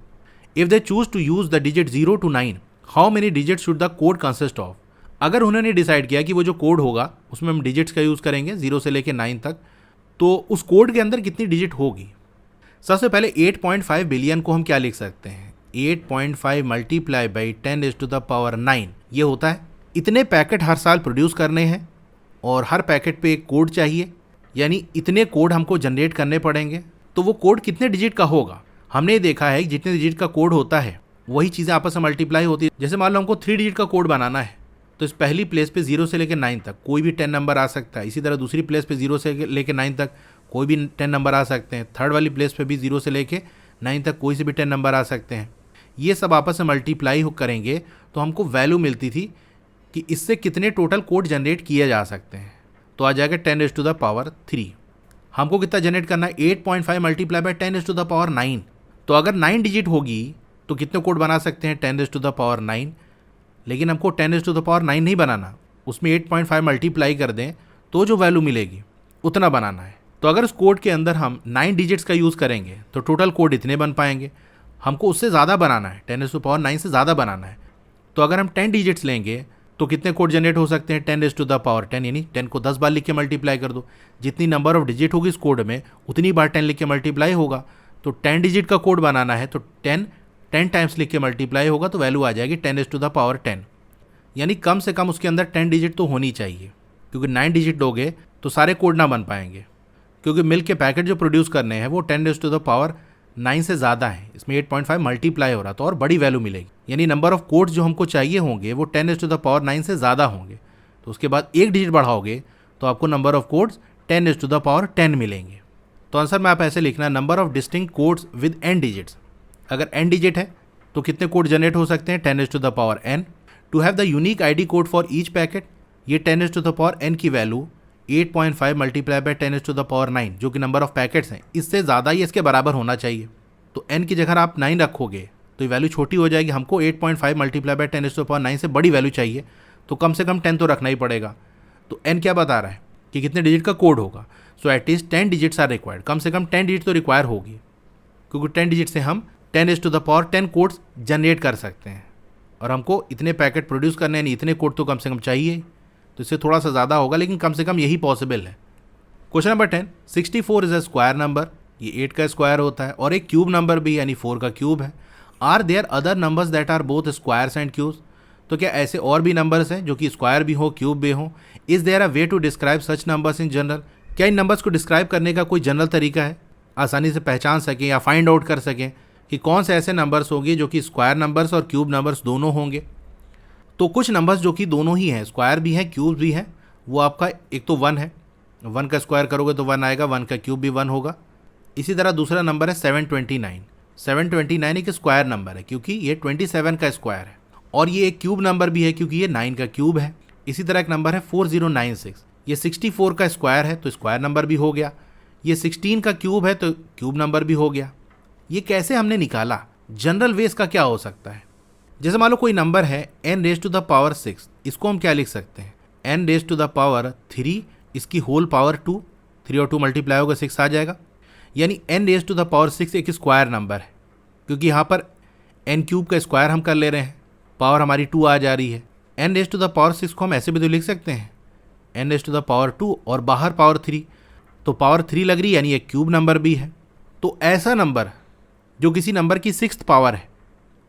If they choose to use the digit 0 to 9, how many digit should the code consist of. अगर उन्होंने डिसाइड किया कि वो जो कोड होगा उसमें हम डिजिट्स का यूज़ करेंगे 0 से लेकर 9 तक, तो उस कोड के अंदर कितनी डिजिट होगी। सबसे पहले 8.5 बिलियन को हम क्या लिख सकते हैं, 8.5 मल्टीप्लाई बाई 10⁻⁹ ये होता है। इतने पैकेट हर साल प्रोड्यूस करने हैं और हर पैकेट पे एक कोड चाहिए, यानी इतने कोड हमको जनरेट करने पड़ेंगे। तो वो कोड कितने डिजिट का होगा, हमने देखा है कि जितने डिजिट का कोड होता है वही चीज़ें आपस में मल्टीप्लाई होती है। जैसे मान लो हमको 3 डिजिट का कोड बनाना है तो इस पहली प्लेस पे 0 से लेकर 9 तक कोई भी 10 नंबर आ सकता है। इसी तरह दूसरी प्लेस पे 0 से लेकर 9 तक कोई भी 10 नंबर आ सकते हैं। थर्ड वाली प्लेस पे भी 0 से लेकर 9 तक कोई से भी 10 नंबर आ सकते हैं। ये सब आपस में मल्टीप्लाई करेंगे तो हमको वैल्यू मिलती थी कि इससे कितने टोटल कोड जनरेट किए जा सकते हैं। तो आ जाएगा 10⁻3। हमको कितना जनरेट करना है, 8.5 मल्टीप्लाई बाई 10⁻9। तो अगर 9 डिजिट होगी तो कितने कोड बना सकते हैं, 10⁻9। लेकिन हमको 10⁻9 नहीं बनाना, उसमें 8.5 मल्टीप्लाई कर दें तो जो वैल्यू मिलेगी उतना बनाना है। तो अगर उस कोड के अंदर हम 9 डिजिट्स का यूज़ करेंगे तो टोटल कोड इतने बन पाएंगे। हमको उससे ज़्यादा बनाना है, 10⁻9 से ज़्यादा बनाना है। तो अगर हम 10 डिजिट्स लेंगे तो कितने कोड जनरेट हो सकते हैं, 10⁻10, यानी 10 को 10 बार लिख के मल्टीप्लाई कर दो। जितनी नंबर ऑफ डिजिट होगी इस कोड में उतनी बार 10 लिख के मल्टीप्लाई होगा। तो 10 डिजिट का कोड बनाना है तो 10 टाइम्स लिख के मल्टीप्लाई होगा, तो वैल्यू आ जाएगी 10⁻10। यानी कम से कम उसके अंदर 10 डिजिट तो होनी चाहिए, क्योंकि 9 डिजिट लोगे तो सारे कोड ना बन पाएंगे। क्योंकि मिल्क के पैकेट जो प्रोड्यूस करने हैं वो 10⁻9 से ज़्यादा है, इसमें 8.5 मल्टीप्लाई हो रहा तो और बड़ी वैल्यू मिलेगी। यानी नंबर ऑफ कोड्स जो हमको चाहिए होंगे वो 10⁻9 से ज़्यादा होंगे। तो उसके बाद एक डिजिट बढ़ाओगे तो आपको नंबर ऑफ कोड्स 10⁻10 मिलेंगे। तो आंसर में आप ऐसे लिखना, number of distinct codes with n digits. अगर n डिजिट है तो कितने कोड जनरेट हो सकते हैं, 10⁻n। To have the unique ID code for each packet, ये 10⁻n की वैल्यू 8.5 मल्टीप्लाई बाई 10⁻9 जो कि नंबर ऑफ पैकेट्स हैं, इससे ज़्यादा ही इसके बराबर होना चाहिए। तो n की जगह आप 9 रखोगे तो ये वैल्यू छोटी हो जाएगी। हमको 8.5 मल्टीप्लाई बाई 10⁻9 से बड़ी वैल्यू चाहिए, तो कम से कम 10 तो रखना ही पड़ेगा। तो n क्या बता रहा है कि कितने डिजिट का कोड होगा। So at least 10 digits are required, कम से कम 10 डिजिट तो रिक्वायर होगी, क्योंकि 10 डिजिट से हम 10⁻10 कोड्स जनरेट कर सकते हैं। और हमको इतने पैकेट प्रोड्यूस करने हैं, इतने कोड तो कम से कम चाहिए, तो इससे थोड़ा सा ज़्यादा होगा, लेकिन कम से कम यही पॉसिबल है। Question number 10, 64 is a square number, ये 8 का स्क्वायर होता है, और एक क्यूब नंबर भी यानी 4 का क्यूब है। Are there other numbers that are both squares and cubes, तो क्या ऐसे और भी नंबर्स हैं जो कि स्क्वायर भी हो क्यूब भी हो। Is there a way to describe such numbers in general, क्या इन नंबर्स को डिस्क्राइब करने का कोई जनरल तरीका है, आसानी से पहचान सकें या फाइंड आउट कर सकें कि कौन से ऐसे नंबर्स होंगे जो कि स्क्वायर नंबर्स और क्यूब नंबर्स दोनों होंगे। तो कुछ नंबर्स जो कि दोनों ही हैं, स्क्वायर भी हैं क्यूब भी हैं, वो आपका एक तो 1 है, 1 का स्क्वायर करोगे तो 1 आएगा, 1 का क्यूब भी 1 होगा। इसी तरह दूसरा नंबर है 729। 729 एक स्क्वायर नंबर है क्योंकि ये 27 का स्क्वायर है, और ये एक क्यूब नंबर भी है क्योंकि ये 9 का क्यूब है। इसी तरह एक नंबर है 4096, ये 64 का स्क्वायर है तो स्क्वायर नंबर भी हो गया। ये 16 का क्यूब है तो क्यूब नंबर भी हो गया। ये कैसे हमने निकाला, जनरल वे इसका क्या हो सकता है। जैसे मान लो कोई नंबर है n⁻6, इसको हम क्या लिख सकते हैं, n⁻3, इसकी होल पावर 2, 3 और 2 मल्टीप्लाई होगा 6 आ जाएगा। यानी n⁻6 एक स्क्वायर नंबर है, क्योंकि यहाँ पर n³ का स्क्वायर हम कर ले रहे हैं, पावर हमारी 2 आ जा रही है। n⁻6 को हम ऐसे भी तो लिख सकते हैं, n⁻2 और बाहर पावर 3, तो पावर 3 लग रही है, यानी एक क्यूब नंबर भी है। तो ऐसा नंबर जो किसी नंबर की 6th पावर है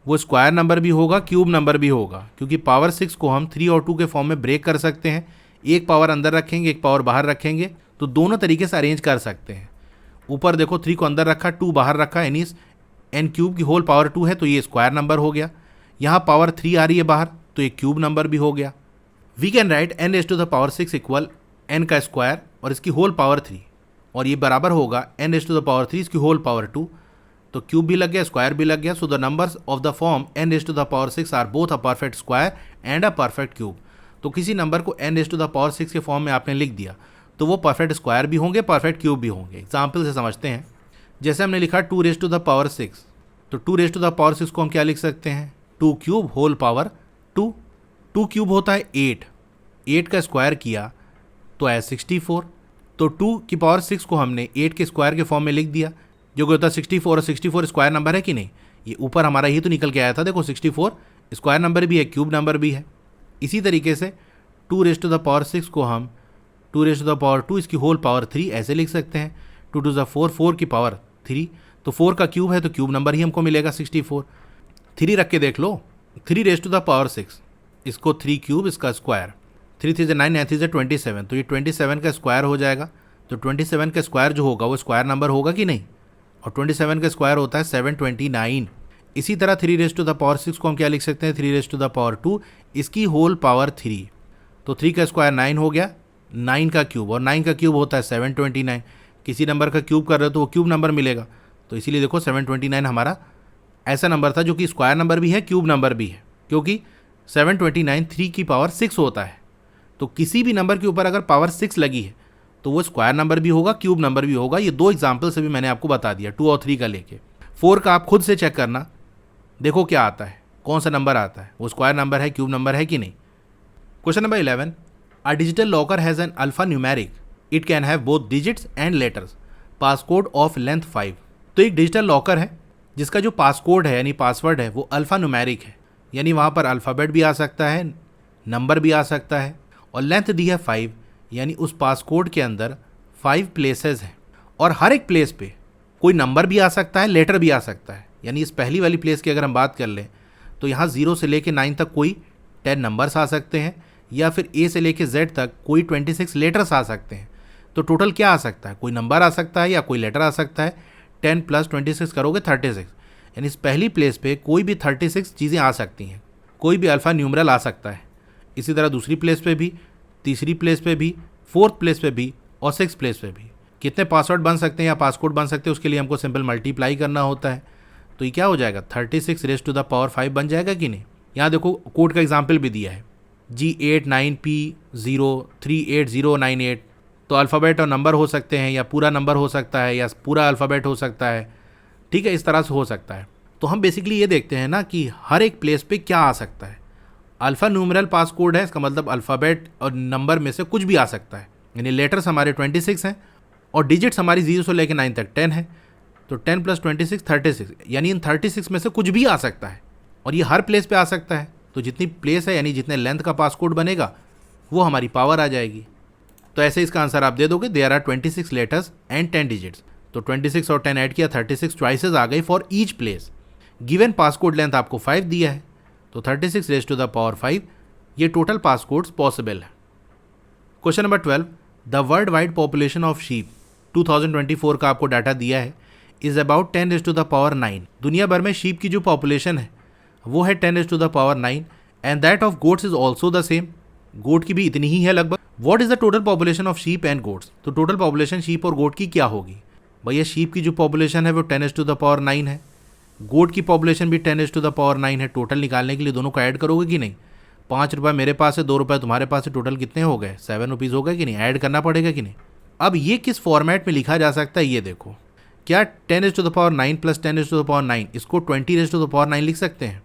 वो स्क्वायर नंबर भी होगा क्यूब नंबर भी होगा, क्योंकि पावर 6 को हम 3 और 2 के फॉर्म में ब्रेक कर सकते हैं। एक पावर अंदर रखेंगे, एक पावर बाहर रखेंगे, तो दोनों तरीके से अरेंज कर सकते हैं। ऊपर देखो 3 को अंदर रखा, 2 बाहर रखा, यानी n³ की होल पावर 2 है तो ये स्क्वायर नंबर हो गया। यहाँ पावर 3 आ रही है बाहर तो ये क्यूब नंबर भी हो गया। We can write n⁻6 equal n का स्क्वायर और इसकी होल पावर 3। और ये बराबर होगा n raise to the power 3 इसकी होल पावर 2। तो क्यूब भी लग गया, स्क्वायर भी लग गया। So the numbers of the form n raise to the power 6 are both a perfect square and a perfect cube. तो किसी नंबर को n raise to the power 6 के फॉर्म में आपने लिख दिया तो वो परफेक्ट स्क्वायर भी होंगे, परफेक्ट क्यूब भी होंगे। एग्जाम्पल से समझते हैं। जैसे हमने लिखा 2 रेज़ टू द पावर 6, तो 2 रेज़ टू द पावर 6 को हम क्या लिख सकते हैं, 2 क्यूब होल पावर 2। 2 क्यूब होता है 8, 8 का स्क्वायर किया तो आया 64। तो 2 की पावर 6 को हमने 8 के स्क्वायर के फॉर्म में लिख दिया, जो कि होता है 64, और 64 स्क्वायर नंबर है कि नहीं। ये ऊपर हमारा ही तो निकल के आया था, देखो 64 स्क्वायर नंबर भी है, क्यूब नंबर भी है। इसी तरीके से 2 रेज़ टू द पावर 6 को हम 2 रेज़ टू द पावर 2 इसकी होल पावर 3 ऐसे लिख सकते हैं। 2 टू द 4, 4 की पावर 3, तो 4 का क्यूब है तो क्यूब नंबर ही हमको मिलेगा 64। 3 रख के देख लो, 3 रेज़ टू द पावर 6 इसको 3 क्यूब इसका स्क्वायर, 3 3 से 9, 9 3 से 27, तो ये 27 का स्क्वायर हो जाएगा। तो 27 का स्क्वायर जो होगा वो स्क्वायर नंबर होगा कि नहीं, और 27 का स्क्वायर होता है 729। इसी तरह 3 रेज़ टू द पावर 6 को हम क्या लिख सकते हैं, 3 रेज़ टू द पावर 2 इसकी होल पावर 3, तो 3 का स्क्वायर 9 हो गया, 9 का क्यूब, और 9 का क्यूब होता है 729। किसी नंबर का क्यूब कर रहे हो तो वो क्यूब नंबर मिलेगा, तो इसीलिए देखो 729 हमारा ऐसा नंबर था जो कि स्क्वायर नंबर भी है, क्यूब नंबर भी है, क्योंकि 729 3 की पावर 6 होता है। तो किसी भी नंबर के ऊपर अगर पावर 6 लगी है तो वो स्क्वायर नंबर भी होगा, क्यूब नंबर भी होगा। ये 2 एग्जाम्पल से भी मैंने आपको बता दिया, 2 और 3 का लेके। 4 का आप खुद से चेक करना, देखो क्या आता है, कौन सा नंबर आता है, वो स्क्वायर नंबर है, क्यूब नंबर है कि नहीं। Question number 11, a digital locker has an alpha numeric, it can have both digits and letters, passcode of length 5। तो एक डिजिटल लॉकर है जिसका जो पासकोड है यानी पासवर्ड है वो अल्फा न्यूमेरिक है, यानी वहाँ पर अल्फ़ाबेट भी आ सकता है, नंबर भी आ सकता है, और लेंथ दी है 5, यानी उस पासकोड के अंदर 5 प्लेसेस हैं, और हर एक प्लेस पे कोई नंबर भी आ सकता है, लेटर भी आ सकता है। यानी इस पहली वाली प्लेस की अगर हम बात कर लें तो यहाँ 0 से लेके 9 तक कोई 10 नंबर्स आ सकते हैं, या फिर A से लेके Z तक कोई 26 लेटर्स आ सकते हैं। तो टोटल क्या आ सकता है, कोई नंबर आ सकता है या कोई लेटर आ सकता है। 10 + 26 करोगे 36, यानी इस पहली प्लेस पे कोई भी 36 चीज़ें आ सकती हैं, कोई भी अल्फ़ा न्यूमरल आ सकता है। इसी तरह दूसरी प्लेस पे भी, तीसरी प्लेस पे भी, 4th प्लेस पे भी, और 6th प्लेस पे भी। कितने पासवर्ड बन सकते हैं या पासकोड बन सकते हैं उसके लिए हमको सिंपल मल्टीप्लाई करना होता है। तो ये क्या हो जाएगा, 36 रेज़ टू द पावर 5 बन जाएगा कि नहीं। यहाँ देखो कोड का एग्जाम्पल भी दिया है, G89P038098। तो अल्फ़ाबेट और नंबर हो सकते हैं, या पूरा नंबर हो सकता है, या पूरा अल्फ़ाबेट हो सकता है, ठीक है, इस तरह से हो सकता है। तो हम बेसिकली ये देखते हैं ना कि हर एक प्लेस पे क्या आ सकता है। अल्फ़ा न्यूमरल पासकोड है, इसका मतलब अल्फ़ाबेट और नंबर में से कुछ भी आ सकता है, यानी लेटर्स हमारे 26 हैं और डिजिट्स हमारी 0 से लेकर 9 तक 10 है। तो 10 + 26 36, यानी इन 36 में से कुछ भी आ सकता है, और ये हर प्लेस पे आ सकता है। तो जितनी प्लेस है यानी जितने लेंथ का पासकोड बनेगा वो हमारी पावर आ जाएगी। तो ऐसे इसका आंसर आप दे दोगे, there are 26 letters and 10 digits. तो 26 और 10 ऐड किया, 36 चॉइसेस आ गई for each place. Given passcode length आपको 5 दिया है, तो 36 रेज़ टू द पावर 5 ये टोटल पासकोड्स पॉसिबल है। Question number 12, the world wide population of sheep 2024 का आपको डाटा दिया है, is about 10 raise to the power 9। दुनिया भर में शीप की जो पॉपुलेशन है वो है 10 raise to the power 9, and that of goats is also the same. Goat की भी इतनी ही है लगभग। What is the total population of sheep and goats. तो टोटल पॉपुलेशन शीप और गोट की क्या होगी। भैया शीप की जो पॉपुलेशन है वो 10 रेज़ टू द पावर 9 है, गोट की पॉपुलेशन भी 10 रेज़ टू द पावर 9 है। टोटल निकालने के लिए दोनों को ऐड करोगे कि नहीं। 5 रुपये मेरे पास है, 2 रुपये तुम्हारे पास है, टोटल कितने हो गए, 7 रुपीज़ हो गए कि नहीं। ऐड करना पड़ेगा कि नहीं। अब ये किस फॉर्मेट में लिखा जा सकता है ये देखो, क्या 10 raise to the power 9 + 10 raise to the power 9 इसको 20 रेज़ टू द पावर 9 लिख सकते हैं।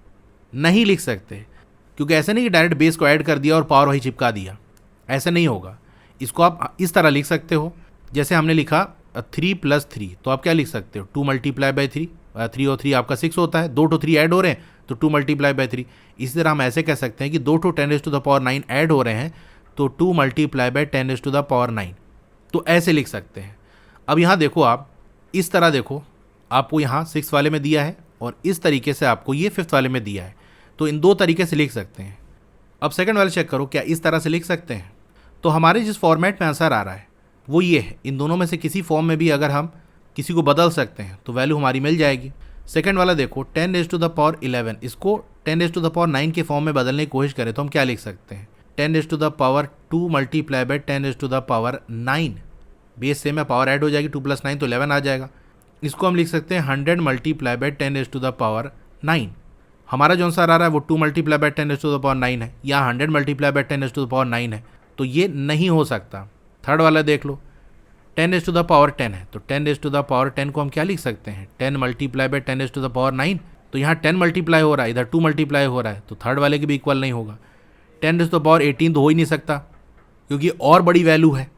नहीं लिख सकते, क्योंकि ऐसा नहीं कि डायरेक्ट बेस को ऐड कर दिया और पावर वही चिपका दिया, ऐसा नहीं होगा। इसको आप इस तरह लिख सकते हो, जैसे हमने लिखा 3 + 3, तो आप क्या लिख सकते हो 2 × 3, 3 और 3 आपका 6 होता है, 2 to 3 ऐड हो रहे हैं तो 2 × 3। इसी तरह हम ऐसे कह सकते हैं कि 2 to 10 raise to the power 9 add हो रहे हैं तो 2 × 10 रेज़ टू द पावर 9, तो ऐसे लिख सकते हैं। अब यहाँ देखो, आप इस तरह देखो, आपको यहाँ 6 वाले में दिया है और इस तरीके से आपको ये 5th वाले में दिया है, तो इन 2 तरीके से लिख सकते हैं। अब सेकंड वाले चेक करो, क्या इस तरह से लिख सकते हैं। तो हमारे जिस फॉर्मेट में आंसर आ रहा है वो ये है। इन दोनों में से किसी फॉर्म में भी अगर हम किसी को बदल सकते हैं तो वैल्यू हमारी मिल जाएगी। सेकंड वाला देखो 10 रेज़ टू द पावर 11, इसको 10 रेज़ टू द पावर 9 के फॉर्म में बदलने की कोशिश करें तो हम क्या लिख सकते हैं 10 raise to the power 2 × 10 raise to the power 9, base same है, पावर ऐड हो जाएगी, 2 + 9 तो 11 आ जाएगा। इसको हम लिख सकते हैं 100 मल्टीप्लाई बाय 10⁻9। हमारा जो आंसर आ रहा है वो 2 मल्टीप्लाई बाय 10⁻9 है, या 100 मल्टीप्लाई बाय 10⁻9 है, तो ये नहीं हो सकता। थर्ड वाला देख लो, 10⁻10 है, तो 10⁻10 को हम क्या लिख सकते हैं, 10 मल्टीप्लाई बाय 10⁻9। तो यहाँ 10 मल्टीप्लाई हो रहा है, इधर 2 मल्टीप्लाई हो रहा है, तो थर्ड वाले के भी इक्वल नहीं होगा। 10⁻18 तो हो ही नहीं सकता, क्योंकि और बड़ी वैल्यू है।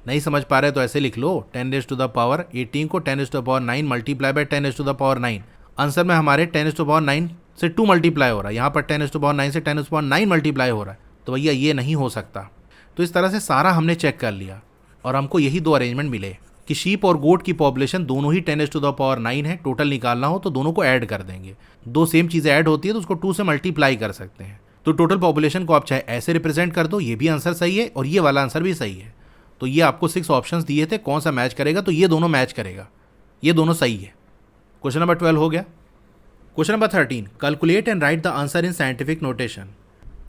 नहीं समझ पा रहे तो ऐसे लिख लो, 10⁻18 को 10⁻9 मल्टीप्लाई बाय 10⁻9। आंसर में हमारे 10⁻9 से 2 मल्टीप्लाई हो रहा है, यहाँ पर 10⁻9 से 10⁻9 मल्टीप्लाई हो रहा है, तो भैया ये नहीं हो सकता। तो इस तरह से सारा हमने चेक कर लिया और हमको यही दो अरेंजमेंट मिले कि शीप और गोट की पॉपुलेशन दोनों ही 10⁻9 है। टोटल निकालना हो तो दोनों को ऐड कर देंगे, दो सेम चीज़ें ऐड होती है तो उसको 2 से मल्टीप्लाई कर सकते हैं। तो टोटल पॉपुलेशन को आप चाहे ऐसे रिप्रेजेंट कर दो, ये भी आंसर सही है और ये वाला आंसर भी सही है। तो ये आपको 6 ऑप्शंस दिए थे, कौन सा मैच करेगा, तो ये दोनों मैच करेगा, ये दोनों सही है। क्वेश्चन नंबर 12 हो गया। Question number 13, calculate and right the answer in scientific notation.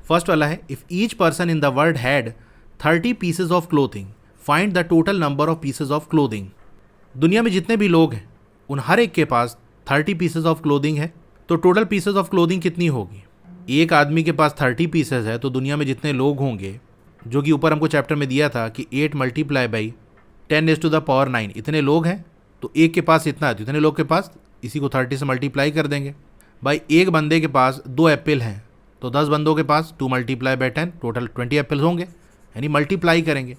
First वाला है, if each person in the world had 30 pieces of clothing, find the total number of pieces of clothing. दुनिया में जितने भी लोग हैं उन हर एक के पास 30 पीसेज ऑफ क्लोथिंग है, तो टोटल पीसेज ऑफ क्लोथिंग कितनी होगी। एक आदमी के पास 30 पीसेज है, तो दुनिया में जितने लोग होंगे, जो कि ऊपर हमको चैप्टर में दिया था कि 8 मल्टीप्लाई बाई 10⁻9 इतने लोग हैं, तो एक के पास इतना है, तो इतने लोग के पास इसी को 30 से मल्टीप्लाई कर देंगे। भाई एक बंदे के पास 2 एप्पल हैं, तो 10 बंदों के पास 2 मल्टीप्लाई बाई 10, टोटल 20 एप्पल्स होंगे, यानी मल्टीप्लाई करेंगे।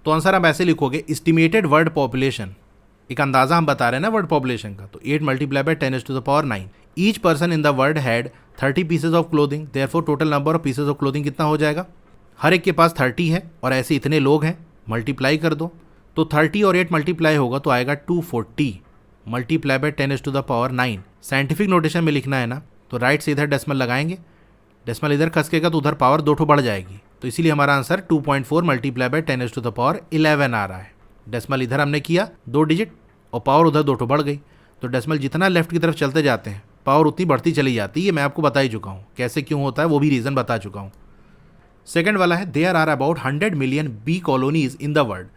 तो आंसर आप ऐसे लिखोगे, एस्टिमेटेड वर्ल्ड पॉपुलेशन, एक अंदाजा हम बता रहे हैं ना वर्ल्ड पॉपुलेशन का, तो 8 multiply by 10⁻9। Each person in the world had 30 pieces of clothing, therefore total number of pieces of clothing कितना हो जाएगा। हर एक के पास 30 है और ऐसे इतने लोग हैं, मल्टीप्लाई कर दो, तो 30 और 8 मल्टीप्लाई होगा तो आएगा 240 मल्टीप्लाई बाई 10⁻9। साइंटिफिक नोटेशन में लिखना है ना, तो राइट से इधर डेसिमल लगाएंगे, डेसिमल इधर खसकेगा तो उधर पावर 2 बढ़ जाएगी, तो इसीलिए हमारा आंसर 2.4 मल्टीप्लाई बाई 10⁻11 आ रहा है। डेसिमल इधर हमने किया 2 डिजिट और पावर उधर 2 बढ़ गई, तो डेसिमल जितना लेफ्ट की तरफ चलते जाते हैं पावर उतनी बढ़ती चली जाती है। मैं आपको बता ही चुका हूँ कैसे क्यों होता है, वो भी रीज़न बता चुका हूँ। सेकेंड वाला है, there are about 100 million bee colonies in the world,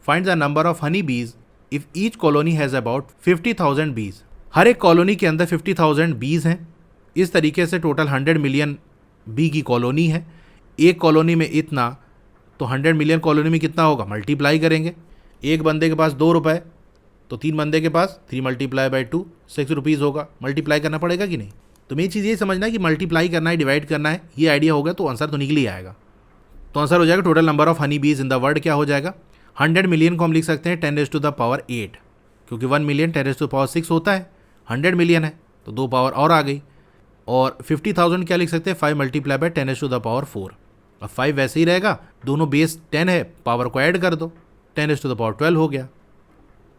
find the number of honey bees if each colony has about 50,000 bees. हर एक कॉलोनी के अंदर 50,000 बीज हैं। इस तरीके से टोटल 100 मिलियन बी की कॉलोनी है, एक कॉलोनी में इतना, तो 100 मिलियन कॉलोनी में कितना होगा, मल्टीप्लाई करेंगे। एक बंदे के पास 2 रुपये, तो 3 बंदे के पास 3 मल्टीप्लाई बाई 2 6 रुपीज़ होगा, मल्टीप्लाई करना पड़ेगा कि नहीं। तो मेन चीज़ ये समझना है कि मल्टीप्लाई करना है, डिवाइड करना है, ये आइडिया होगा तो आंसर तो निकल ही आएगा। तो आंसर हो जाएगा टोटल नंबर ऑफ हनी बीज इन द वर्ल्ड क्या हो जाएगा, 100 मिलियन को हम लिख सकते हैं 10⁸, क्योंकि 1 मिलियन 10⁶ होता है, 100 मिलियन है तो 2 पावर और आ गई। और 50,000 क्या लिख सकते हैं, 5 मल्टीप्लाई बाई 10⁴। अब 5 वैसे ही रहेगा, दोनों बेस 10 है, पावर को ऐड कर दो, 10⁻12 हो गया।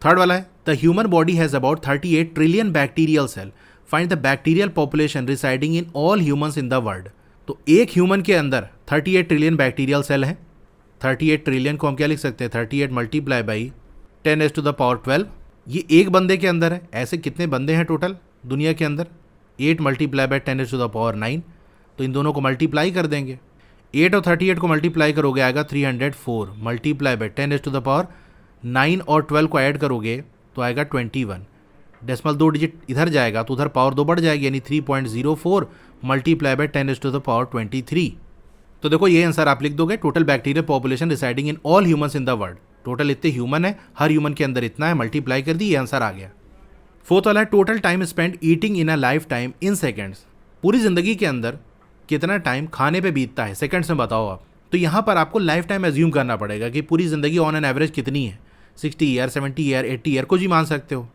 थर्ड वाला है, the human body has about 38 trillion bacterial cell, find the bacterial population residing in all humans in the world. तो एक ह्यूमन के अंदर 38 ट्रिलियन बैक्टीरियल सेल हैं। 38 ट्रिलियन को हम क्या लिख सकते हैं, 38 मल्टीप्लाई बाई 10⁻12। ये एक बंदे के अंदर है, ऐसे कितने बंदे हैं टोटल दुनिया के अंदर, 8 मल्टीप्लाई बाई 10⁻9, तो इन दोनों को मल्टीप्लाई कर देंगे। 8 और 38 को मल्टीप्लाई करोगे आएगा 304 मल्टीप्लाई बाई 10⁻9 और 12 को ऐड करोगे तो आएगा 21। डेसिमल 2 डिजिट इधर जाएगा तो उधर पावर 2 बढ़ जाएगी, यानी 3.04 मल्टीप्लाई बाई 10⁻23। तो देखो ये आंसर आप लिख दोगे, total bacterial population residing in all humans in the world, total इतने ह्यूमन है, हर ह्यूमन के अंदर इतना है, मल्टीप्लाई कर दी, ये आंसर आ गया। फोर्थ वाला है, total time spend eating in a life time in seconds. पूरी जिंदगी के अंदर कितना टाइम खाने पे बीतता है, सेकंड्स में बताओ आप। तो यहाँ पर आपको लाइफ टाइम एज्यूम करना पड़ेगा कि पूरी ज़िंदगी ऑन एन एवरेज कितनी है, 60 ईयर, 70 ईयर, 80 ईयर, कुछ भी मान सकते हो।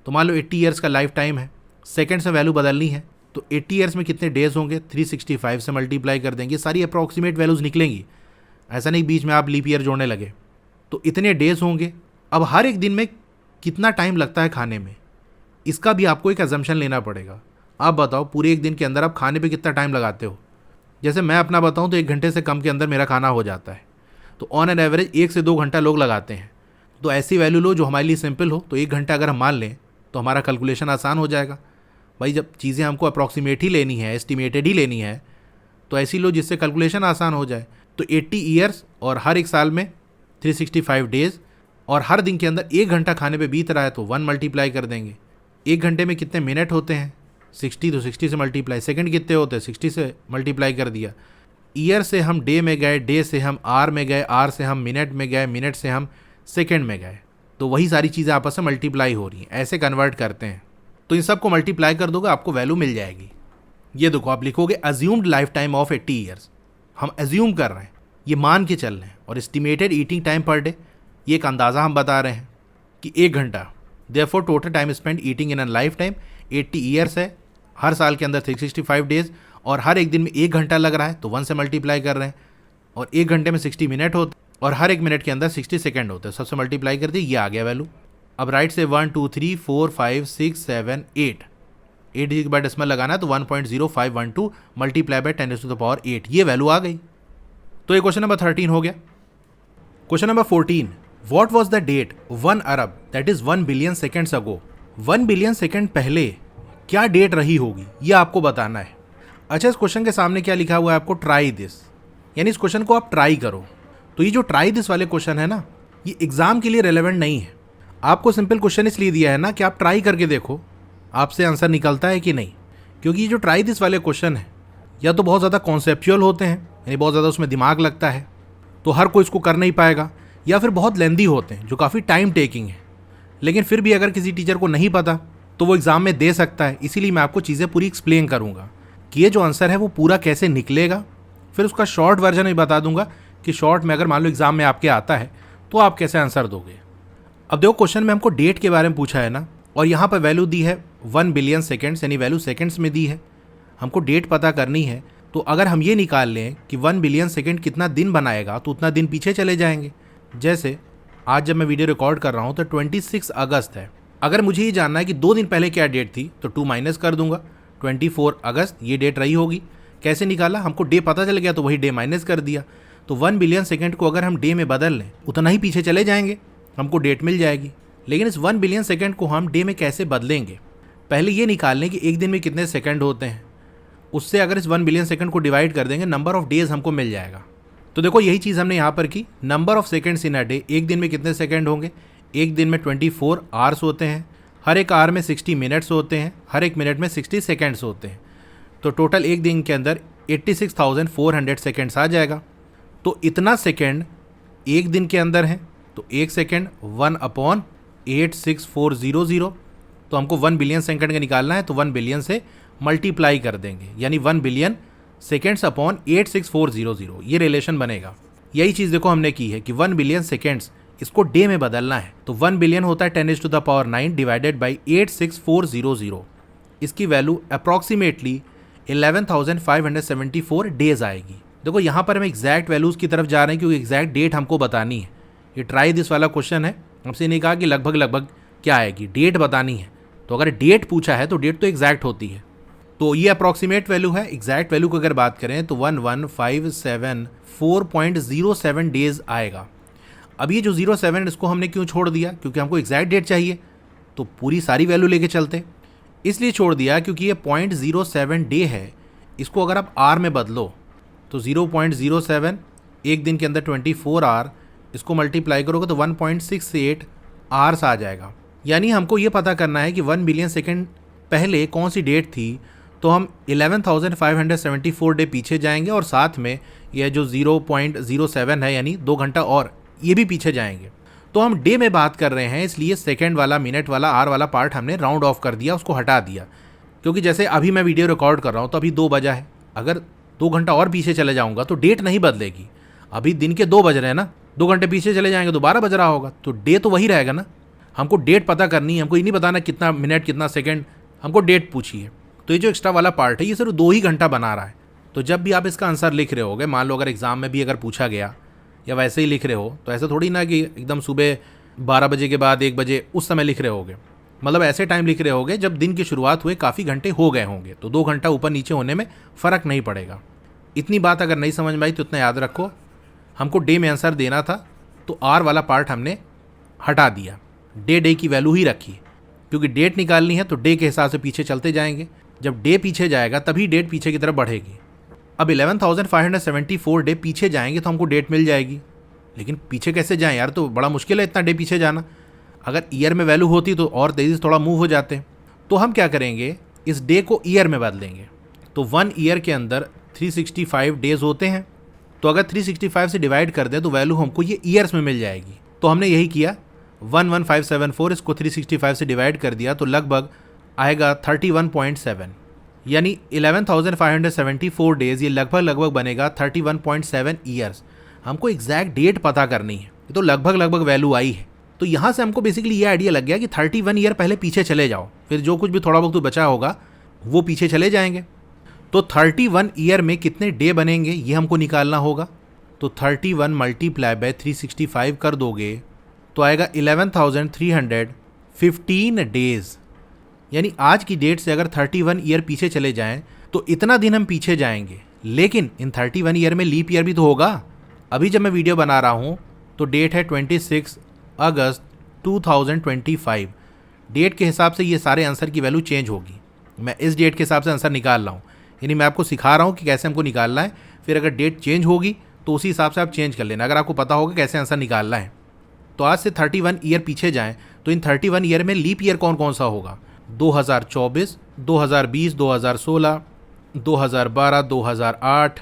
तो मान लो 80 ईयर्स का लाइफ टाइम है, सेकंड्स में वैल्यू बदलनी है, तो 80 ईयर्स में कितने डेज होंगे, 365 से मल्टीप्लाई कर देंगे, सारी अप्रॉक्सीमेट वैल्यूज़ निकलेंगी, ऐसा नहीं बीच में आप लीप ईयर जोड़ने लगे। तो इतने डेज होंगे। अब हर एक दिन में कितना टाइम लगता है खाने में, इसका भी आपको एक अजम्पशन लेना पड़ेगा। आप बताओ पूरे एक दिन के अंदर आप खाने पे कितना टाइम लगाते हो। जैसे मैं अपना बताऊं तो 1 घंटे से कम के अंदर मेरा खाना हो जाता है, तो ऑन एन एवरेज 1 से 2 घंटा लोग लगाते हैं। तो ऐसी वैल्यू लो जो हमारे लिए सिंपल हो, तो 1 घंटा अगर हम मान लें तो हमारा कैलकुलेशन आसान हो जाएगा। भाई जब चीज़ें हमको अप्रॉक्सीमेट ही लेनी है, एस्टिमेटेड ही लेनी है, तो ऐसी लो जिससे कैलकुलेशन आसान हो जाए। तो 80 ईयर्स और हर एक साल में 365 डेज, और हर दिन के अंदर 1 घंटा खाने पे बीत रहा है तो 1 मल्टीप्लाई कर देंगे। 1 घंटे में कितने मिनट होते हैं 60, तो 60 से मल्टीप्लाई। सेकंड कितने होते हैं 60 से मल्टीप्लाई कर दिया। ईयर से हम डे में गए, डे से हम आर में गए, आर से हम मिनट में गए, मिनट से हम सेकंड में गए, तो वही सारी चीज़ें आपस में मल्टीप्लाई हो रही हैं। ऐसे कन्वर्ट करते हैं। तो इन सबको मल्टीप्लाई कर दोगे आपको वैल्यू मिल जाएगी। ये देखो आप लिखोगे assumed life time of 80 years. हम अज्यूम कर रहे हैं, ये मान के चल रहे हैं। और estimated eating time per day, ये एक अंदाज़ा हम बता रहे हैं कि 1 घंटा। Therefore total time spend eating in a life time 80 years है। हर साल के अंदर 365 डेज और हर एक दिन में 1 घंटा लग रहा है तो 1 से मल्टीप्लाई कर रहे हैं। और 1 घंटे में 60 मिनट होते और हर एक मिनट के अंदर 60 सेकंड होते हैं। सबसे मल्टीप्लाई कर दिए, ये आ गया वैल्यू। अब राइट से 1 2 3 4 5 6 7 8 8 के बाद डेसिमल लगाना है तो 1.0512 मल्टीप्लाई बाय 10⁸ ये वैल्यू आ गई। तो ये क्वेश्चन नंबर 13 हो गया। Question number 14, what was the date 1 अरब that is 1 billion seconds ago. 1 billion second पहले क्या डेट रही होगी ये आपको बताना है। अच्छा, इस क्वेश्चन के सामने क्या लिखा हुआ है आपको, ट्राई दिस, यानी इस क्वेश्चन को आप ट्राई करो। तो ये जो ट्राई दिस वाले क्वेश्चन है ना, ये एग्जाम के लिए रेलेवेंट नहीं है। आपको सिंपल क्वेश्चन इसलिए दिया है ना कि आप ट्राई करके देखो आपसे आंसर निकलता है कि नहीं। क्योंकि ये जो ट्राई दिस वाले क्वेश्चन है या तो बहुत ज़्यादा कॉन्सेप्चुअल होते हैं, यानी बहुत ज़्यादा उसमें दिमाग लगता है तो हर कोई इसको कर नहीं पाएगा, या फिर बहुत लेंदी होते हैं जो काफ़ी टाइम टेकिंग है। लेकिन फिर भी अगर किसी टीचर को नहीं पता तो वो एग्ज़ाम में दे सकता है। इसीलिए मैं आपको चीज़ें पूरी एक्सप्लेन करूँगा कि ये जो आंसर है वो पूरा कैसे निकलेगा। फिर उसका शॉर्ट वर्जन भी बता दूंगा कि शॉर्ट में अगर मान लो एग्जाम में आपके आता है तो आप कैसे आंसर दोगे। अब देखो, क्वेश्चन में हमको डेट के बारे में पूछा है ना, और यहाँ पर वैल्यू दी है 1 बिलियन सेकेंड्स, यानी वैल्यू सेकेंड्स में दी है। हमको डेट पता करनी है, तो अगर हम ये निकाल लें कि 1 बिलियन सेकेंड कितना दिन बनाएगा तो उतना दिन पीछे चले जाएंगे। जैसे आज जब मैं वीडियो रिकॉर्ड कर रहा हूँ तो 26 अगस्त है। अगर मुझे ये जानना है कि 2 दिन पहले क्या डेट थी तो 2 माइनस कर दूंगा, 24 अगस्त ये डेट रही होगी। कैसे निकाला, हमको डे पता चल गया तो वही डे माइनस कर दिया। तो 1 बिलियन सेकेंड को अगर हम डे में बदल लें उतना ही पीछे चले जाएंगे, हमको डेट मिल जाएगी। लेकिन इस 1 बिलियन सेकेंड को हम डे में कैसे बदलेंगे, पहले ये निकाल लें कि एक दिन में कितने सेकंड होते हैं। उससे अगर इस 1 बिलियन सेकंड को डिवाइड कर देंगे नंबर ऑफ डेज हमको मिल जाएगा। तो देखो यही चीज़ हमने यहाँ पर की, number of seconds in a day, एक दिन में कितने सेकंड होंगे। एक दिन में 24 आवर्स होते हैं, हर एक आवर में 60 मिनट्स होते हैं, हर एक मिनट में 60 सेकेंड्स होते हैं। तो टोटल एक दिन के अंदर 86,400 सेकेंड्स आ जाएगा। तो इतना सेकेंड एक दिन के अंदर है, तो एक सेकेंड 1/86400। तो हमको 1 बिलियन सेकेंड का निकालना है तो 1 बिलियन से मल्टीप्लाई कर देंगे, यानी 1 बिलियन सेकेंड्स अपॉन 86400, ये रिलेशन बनेगा। यही चीज़ देखो हमने की है कि 1 बिलियन सेकेंड्स इसको डे में बदलना है। तो 1 बिलियन होता है 10⁹9 डिवाइडेड बाई 86400। इसकी वैल्यू अप्रॉक्सीमेटली 11,574 डेज आएगी। देखो यहाँ पर हम एग्जैक्ट वैल्यूज़ की तरफ जा रहे हैं क्योंकि एग्जैक्ट डेट हमको बतानी है। ये ट्राई दिस वाला क्वेश्चन है, हमसे नहीं कहा कि लगभग क्या आएगी, डेट बतानी है। तो अगर डेट पूछा है तो डेट तो एग्जैक्ट होती है। तो ये अप्रॉक्सीमेट वैल्यू है। एग्जैक्ट वैल्यू की अगर बात करें तो 11,574.07 डेज आएगा। अब ये जो 07 इसको हमने क्यों छोड़ दिया, क्योंकि हमको एग्जैक्ट डेट चाहिए, तो पूरी सारी वैल्यू लेके चलते, इसलिए छोड़ दिया क्योंकि ये 0.07 डे है। इसको अगर आप आर में बदलो तो 0.07, एक दिन के अंदर 24 आवर, इसको मल्टीप्लाई करोगे तो 1.68 आवर्स आ जाएगा। यानी हमको ये पता करना है कि 1 बिलियन सेकेंड पहले कौन सी डेट थी। तो हम 11,574 डे पीछे जाएंगे और साथ में यह जो 0.07 है यानी 2 घंटा और ये भी पीछे जाएंगे। तो हम डे में बात कर रहे हैं, इसलिए सेकंड वाला, मिनट वाला, आर वाला पार्ट हमने राउंड ऑफ कर दिया, उसको हटा दिया। क्योंकि जैसे अभी मैं वीडियो रिकॉर्ड कर रहा हूँ तो अभी 2 बजा है, अगर 2 घंटा और पीछे चले जाऊँगा तो डेट नहीं बदलेगी। अभी दिन के 2 बज रहे हैं ना, 2 घंटे पीछे चले जाएंगे तो 12 बज रहा होगा, तो डे तो वही रहेगा ना। हमको डेट पता करनी है, हमको ये नहीं बताना कितना मिनट कितना सेकंड, हमको डेट पूछी है। तो ये जो एक्स्ट्रा वाला पार्ट है ये सिर्फ 2 ही घंटा बना रहा है। तो जब भी आप इसका आंसर लिख रहे होगे, मान लो अगर एग्जाम में भी अगर पूछा गया या वैसे ही लिख रहे हो, तो ऐसा थोड़ी ना कि एकदम सुबह 12 बजे के बाद 1 बजे उस समय लिख रहे होगे। मतलब ऐसे टाइम लिख रहे होगे जब दिन की शुरुआत हुए काफ़ी घंटे हो गए होंगे, तो 2 घंटा ऊपर नीचे होने में फ़र्क नहीं पड़ेगा। इतनी बात अगर नहीं समझ में आई तो इतना याद रखो, हमको डे में आंसर देना था तो आर वाला पार्ट हमने हटा दिया, डे की वैल्यू ही रखी, क्योंकि डेट निकालनी है तो डे के हिसाब से पीछे चलते जाएंगे। जब डे पीछे जाएगा तभी डेट पीछे की तरफ बढ़ेगी। अब 11,574 डे पीछे जाएंगे तो हमको डेट मिल जाएगी, लेकिन पीछे कैसे जाएं यार, तो बड़ा मुश्किल है इतना डे पीछे जाना। अगर ईयर में वैल्यू होती तो और तेज़ी से थोड़ा मूव हो जाते। तो हम क्या करेंगे, इस डे को ईयर में बदलेंगे। तो 1 ईयर के अंदर 365 डेज होते हैं, तो अगर 365 से डिवाइड कर दें तो वैल्यू हमको ये ईयर्स में मिल जाएगी। तो हमने यही किया, 11574 इसको 365 से डिवाइड कर दिया तो लगभग आएगा 31.7, यानी 11,574 डेज, ये लगभग बनेगा 31.7 ईयर्स। हमको एग्जैक्ट डेट पता करनी है, ये तो लगभग वैल्यू आई है। तो यहाँ से हमको बेसिकली ये आइडिया लग गया कि 31 ईयर पहले पीछे चले जाओ, फिर जो कुछ भी थोड़ा बहुत बचा होगा वो पीछे चले जाएंगे। तो 31 ईयर में कितने डे बनेंगे ये हमको निकालना होगा। तो 31 मल्टीप्लाई बाय 365 कर दोगे तो आएगा 11,315 डेज, यानी आज की डेट से अगर 31 ईयर पीछे चले जाएं तो इतना दिन हम पीछे जाएंगे। लेकिन इन 31 ईयर में लीप ईयर भी तो होगा। अभी जब मैं वीडियो बना रहा हूँ तो डेट है 26 अगस्त 2025। डेट के हिसाब से ये सारे आंसर की वैल्यू चेंज होगी। मैं इस डेट के हिसाब से आंसर निकाल रहा हूँ, यानी मैं आपको सिखा रहा हूँ कि कैसे हमको निकालना है। फिर अगर डेट चेंज होगी तो उसी हिसाब से आप चेंज कर लेना, अगर आपको पता होगा कैसे आंसर निकालना है। तो आज से 31 ईयर पीछे जाएं तो इन 31 ईयर में लीप ईयर कौन कौन सा होगा, 2024, 2020, 2016, 2012, 2008,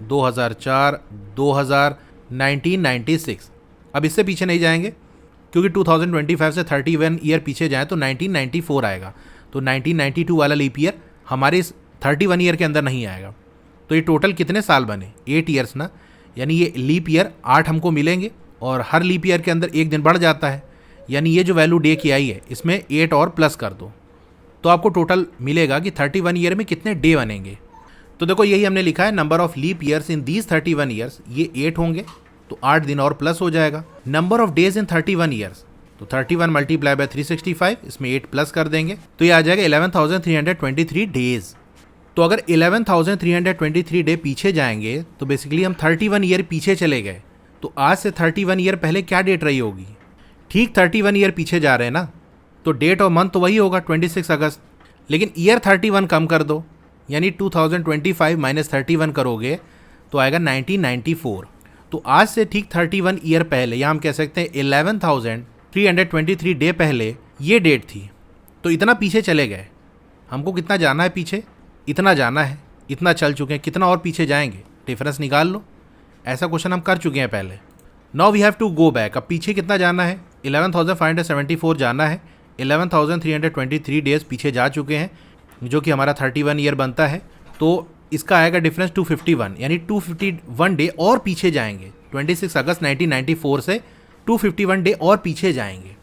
2004, 2000, 1996। अब इससे पीछे नहीं जाएंगे क्योंकि 2025 से 31 ईयर पीछे जाएं तो 1994 आएगा। तो 1992 वाला लीप ईयर हमारे इस 31 ईयर के अंदर नहीं आएगा। तो ये टोटल कितने साल बने, 8 ईयर्स ना, यानी ये लीप ईयर 8 हमको मिलेंगे और हर लीप ईयर के अंदर एक दिन बढ़ जाता है, यानी ये जो वैल्यू डे की आई है इसमें 8 और प्लस कर दो तो आपको टोटल मिलेगा कि 31 ईयर में कितने डे बनेंगे। तो देखो यही हमने लिखा है, number of leap years in these 31 years, ये 8 होंगे तो 8 दिन और प्लस हो जाएगा। Number of days in 31 years, तो 31 मल्टीप्लाई बाय 365, इसमें 8 प्लस कर देंगे तो ये आ जाएगा 11,323 डेज। तो अगर 11,323 डे पीछे जाएंगे तो बेसिकली हम 31 ईयर पीछे चले गए। तो आज से 31 ईयर पहले क्या डेट रही होगी, ठीक 31 ईयर पीछे जा रहे हैं ना, तो डेट और मंथ तो वही होगा 26 अगस्त, लेकिन ईयर 31 कम कर दो, यानी 2025 माइनस 31 करोगे तो आएगा 1994। तो आज से ठीक 31 ईयर पहले, या हम कह सकते हैं 11,323 डे पहले ये डेट थी। तो इतना पीछे चले गए, हमको कितना जाना है पीछे, इतना जाना है, इतना चल चुके हैं, कितना और पीछे जाएंगे, डिफरेंस निकाल लो। ऐसा क्वेश्चन हम कर चुके हैं पहले। Now we have to go back, अब पीछे कितना जाना है, 11,574 जाना है, 11,323 डेज पीछे जा चुके हैं, जो कि हमारा 31 ईयर बनता है। तो इसका आएगा डिफरेंस 251, यानी 251 डे और पीछे जाएंगे। 26 अगस्त 1994 से 251 डे और पीछे जाएंगे।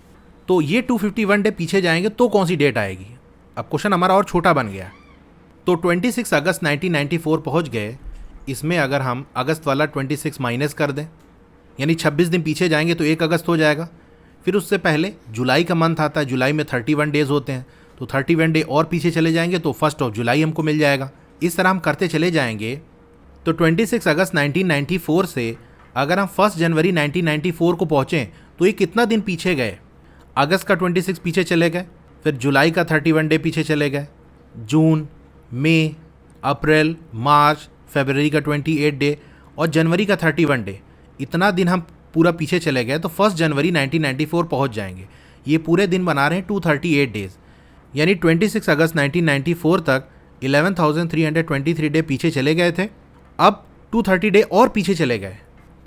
तो ये 251 डे पीछे जाएंगे तो कौन सी डेट आएगी। अब क्वेश्चन हमारा और छोटा बन गया। तो 26 अगस्त 1994 पहुंच गए, इसमें अगर हम अगस्त वाला 26 माइनस कर दें, यानी 26 दिन पीछे जाएंगे तो 1 अगस्त हो जाएगा। फिर उससे पहले जुलाई का मंथ आता है, जुलाई में 31 डेज होते हैं, तो 31 डे और पीछे चले जाएंगे तो 1 जुलाई हमको मिल जाएगा। इस तरह हम करते चले जाएंगे। तो 26 अगस्त 1994 से अगर हम 1 जनवरी 1994 को पहुँचें तो ये कितना दिन पीछे गए, अगस्त का 26 पीछे चले गए, फिर जुलाई का 31 डे पीछे चले गए, जून, मई, अप्रैल, मार्च, फरवरी का 28 डे और जनवरी का 31 डे, इतना दिन हम पूरा पीछे चले गए तो 1 जनवरी 1994 पहुंच जाएंगे। ये पूरे दिन बना रहे हैं 238 डेज, यानी 26 अगस्त 1994 तक 11,323 डे पीछे चले गए थे। अब 230 डे और पीछे चले गए,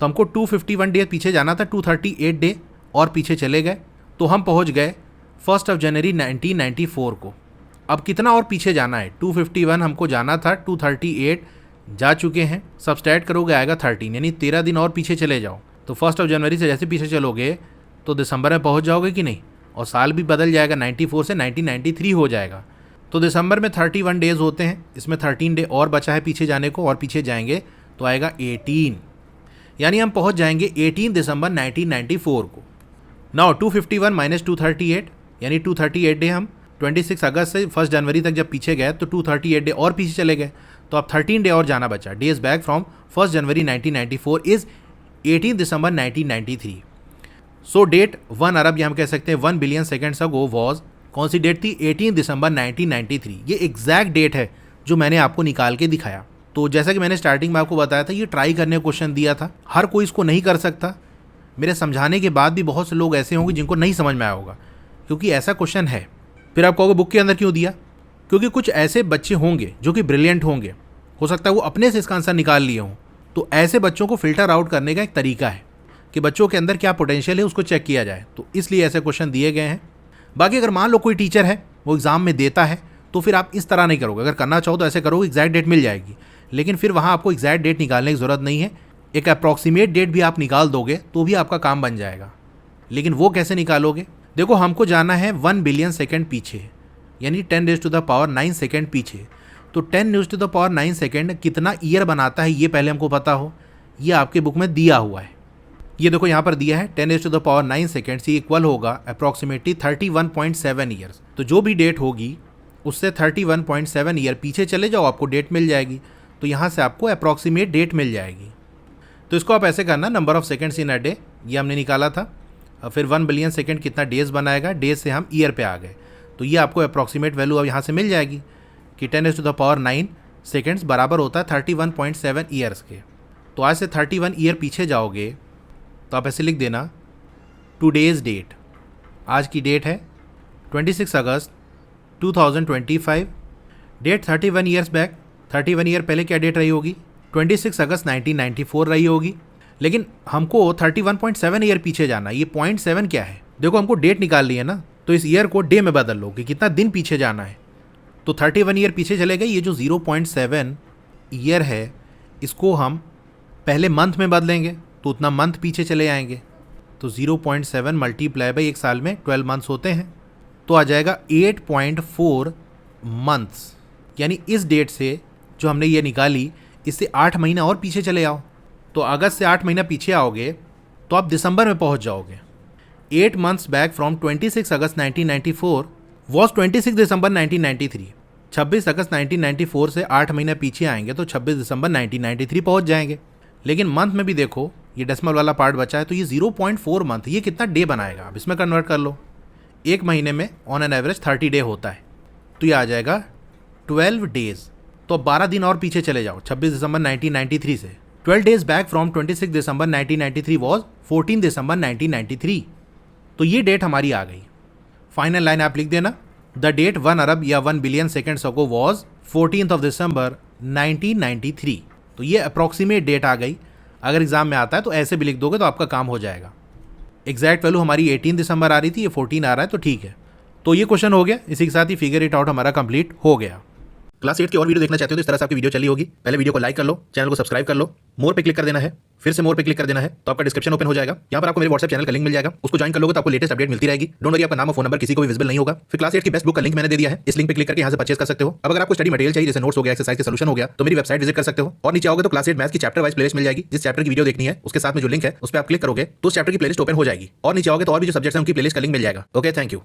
तो हमको 251 डे पीछे जाना था, 238 डे और पीछे चले गए तो हम पहुंच गए 1 जनवरी 1994 को। अब कितना और पीछे जाना है, 251 हमको जाना था, 238 जा चुके हैं, सब्सट्रैक्ट करोगे आएगा 13, यानी 13 दिन और पीछे चले जाओ। तो 1 जनवरी से जैसे पीछे चलोगे तो दिसंबर में पहुंच जाओगे कि नहीं, और साल भी बदल जाएगा, 94 से 1993 हो जाएगा। तो दिसंबर में 31 डेज होते हैं, इसमें 13 डे और बचा है पीछे जाने को, और पीछे जाएंगे तो आएगा 18, यानी हम पहुंच जाएंगे 18 दिसंबर 1994 को। नाउ 251 माइनस 238, यानी 238 डे हम 26 अगस्त से 1 जनवरी तक जब पीछे गए तो 238 डे और पीछे चले गए, तो अब 13 डे और जाना बचा। Days back from 1 January 1994 is 18 December 1993। So date 1 अरब, या हम कह सकते हैं 1 बिलियन सेकेंड्स अगो वॉज, कौन सी डेट थी, 18 दिसंबर 1993। ये एग्जैक्ट डेट है जो मैंने आपको निकाल के दिखाया। तो जैसा कि मैंने स्टार्टिंग में आपको बताया था, ये ट्राई करने का क्वेश्चन दिया था, हर कोई इसको नहीं कर सकता मेरे समझाने के बाद भी बहुत से लोग ऐसे होंगे जिनको नहीं समझ में आया होगा, क्योंकि ऐसा क्वेश्चन है। फिर आप कहोगे बुक के अंदर क्यों दिया? क्योंकि कुछ ऐसे बच्चे होंगे जो कि ब्रिलियंट होंगे, हो सकता है वो अपने से इसका आंसर निकाल लिए हों। तो ऐसे बच्चों को फिल्टर आउट करने का एक तरीका है कि बच्चों के अंदर क्या पोटेंशियल है उसको चेक किया जाए, तो इसलिए ऐसे क्वेश्चन दिए गए हैं। बाकी अगर मान लो कोई टीचर है वो एग्ज़ाम में देता है तो फिर आप इस तरह नहीं करोगे। अगर करना चाहो तो ऐसे करोगे, एग्जैक्ट डेट मिल जाएगी, लेकिन फिर वहाँ आपको एग्जैक्ट डेट निकालने की ज़रूरत नहीं है। एक अप्रॉक्सीमेट डेट भी आप निकाल दोगे तो भी आपका काम बन जाएगा। लेकिन वो कैसे निकालोगे? देखो, हमको जाना है 1 बिलियन सेकेंड पीछे, यानी 10⁻⁹ सेकेंड पीछे। तो 10⁻⁹ सेकेंड कितना ईयर बनाता है ये पहले हमको पता हो। ये आपके बुक में दिया हुआ है, ये देखो यहाँ पर दिया है 10⁻⁹ सेकेंड से इक्वल होगा अप्रॉक्सीमेटली 31.7 ईयर्स। तो जो भी डेट होगी उससे 31.7 ईयर पीछे चले जाओ, आपको डेट मिल जाएगी। तो यहाँ से आपको अप्रॉक्सीमेट डेट मिल जाएगी। तो इसको आप ऐसे करना, number of seconds in a day ये हमने निकाला था, फिर 1 बिलियन सेकेंड कितना डेज बनाएगा, डेज से हम ईयर पे आ गए। तो ये आपको अप्रॉक्सीमेट वैल्यू अब यहाँ से मिल जाएगी कि 10⁻⁹ सेकेंड्स बराबर होता है 31.7 ईयर्स के। तो आज से 31 ईयर पीछे जाओगे तो आप ऐसे लिख देना टुडेज डेट। आज की डेट है 26 अगस्त 2025। डेट 31 ईयर्स बैक, 31 ईयर पहले क्या डेट रही होगी? 26 अगस्त 1994 रही होगी। लेकिन हमको 31.7 ईयर पीछे जाना है। ये 0.7 क्या है? देखो, हमको डेट निकाल ली है ना, तो इस ईयर को डे में बदल लो कि कितना दिन पीछे जाना है। तो 31 ईयर पीछे चले गए। ये जो 0.7 ईयर है इसको हम पहले मंथ में बदलेंगे तो उतना मंथ पीछे चले आएंगे। तो 0.7 मल्टीप्लाई बाई एक साल में 12 मंथ्स होते हैं, तो आ जाएगा 8.4 मंथ्स। यानी इस डेट से जो हमने ये निकाली इससे 8 महीना और पीछे चले आओ। तो अगस्त से 8 महीना पीछे आओगे तो आप दिसंबर में पहुंच जाओगे। 8 months back from 26 August 1994 was 26 दिसंबर 1993। 26 अगस्त 1994 से 8 महीना पीछे आएंगे तो 26 दिसंबर 1993 पहुंच जाएंगे। लेकिन मंथ में भी देखो, ये डेसिमल वाला पार्ट बचा है, तो ये 0.4 मंथ, ये कितना डे बनाएगा? अब इसमें कन्वर्ट कर लो। एक महीने में ऑन एन एवरेज 30 डे होता है, तो ये आ जाएगा 12 डेज। तो 12 दिन और पीछे चले जाओ 26 दिसंबर 1993 से। 12 days back from 26 December 1993 was 14 दिसंबर 1993। तो ये डेट हमारी आ गई। फाइनल लाइन आप लिख देना, द डेट 1 अरब या 1 बिलियन सेकेंड्स अगो वॉज 14 दिसंबर 1993। तो ये अप्रॉक्सीमेट डेट आ गई। अगर एग्जाम में आता है तो ऐसे भी लिख दोगे तो आपका काम हो जाएगा। एग्जैक्ट वैल्यू हमारी 18 दिसंबर आ रही थी, ये 14 आ रहा है, तो ठीक है। तो ये क्वेश्चन हो गया। इसी के साथ ही फिगर इट आउट हमारा कंप्लीट हो गया। क्लास 8 की और वीडियो देखना चाहते हो तो इस तरह से आपकी वीडियो चली होगी। पहले वीडियो को लाइक कर लो, चैनल को सब्सक्राइब कर लो, मोर पे क्लिक कर देना है, फिर से मोर पे क्लिक कर देना है, तो आपका डिस्क्रिप्शन ओपन हो जाएगा। यहाँ पर आपको मेरे व्हाट्सएप चैनल का लिंक मिल जाएगा, उसको ज्वाइन कर लोगे तो आपको लेटेस्ट अपडेट मिलती रहेगी। डोंट वरी, आपका नाम और फोन नंबर किसी को भी विजिबल नहीं होगा। फिर क्लास 8 की बेस्ट बुक का लिंक मैंने दे दिया है, इस लिंक पे क्लिक करके यहाँ से परचेज कर सकते हो। अब अगर आपको स्टडी मटेरियल चाहिए, जैसे नोट्स हो गया, एक्सरसाइज के सॉल्यूशन हो गया, तो मेरी वेबसाइट विजिट कर सकते हो। और नीचे आओगे तो क्लास 8 मैथ्स की चैप्टर वाइज प्लेलिस्ट मिल जाएगी। जिस चैप्टर की वीडियो देखनी है उसके साथ में जो लिंक है उस पर आप क्लिक करोगे तो उस चैप्टर की प्लेलिस्ट ओपन हो जाएगी। और नीचे आओगे तो और भी जो सब्जेक्ट्स हैं उनकी प्लेलिस्ट का लिंक मिल जाएगा। Okay, thank you.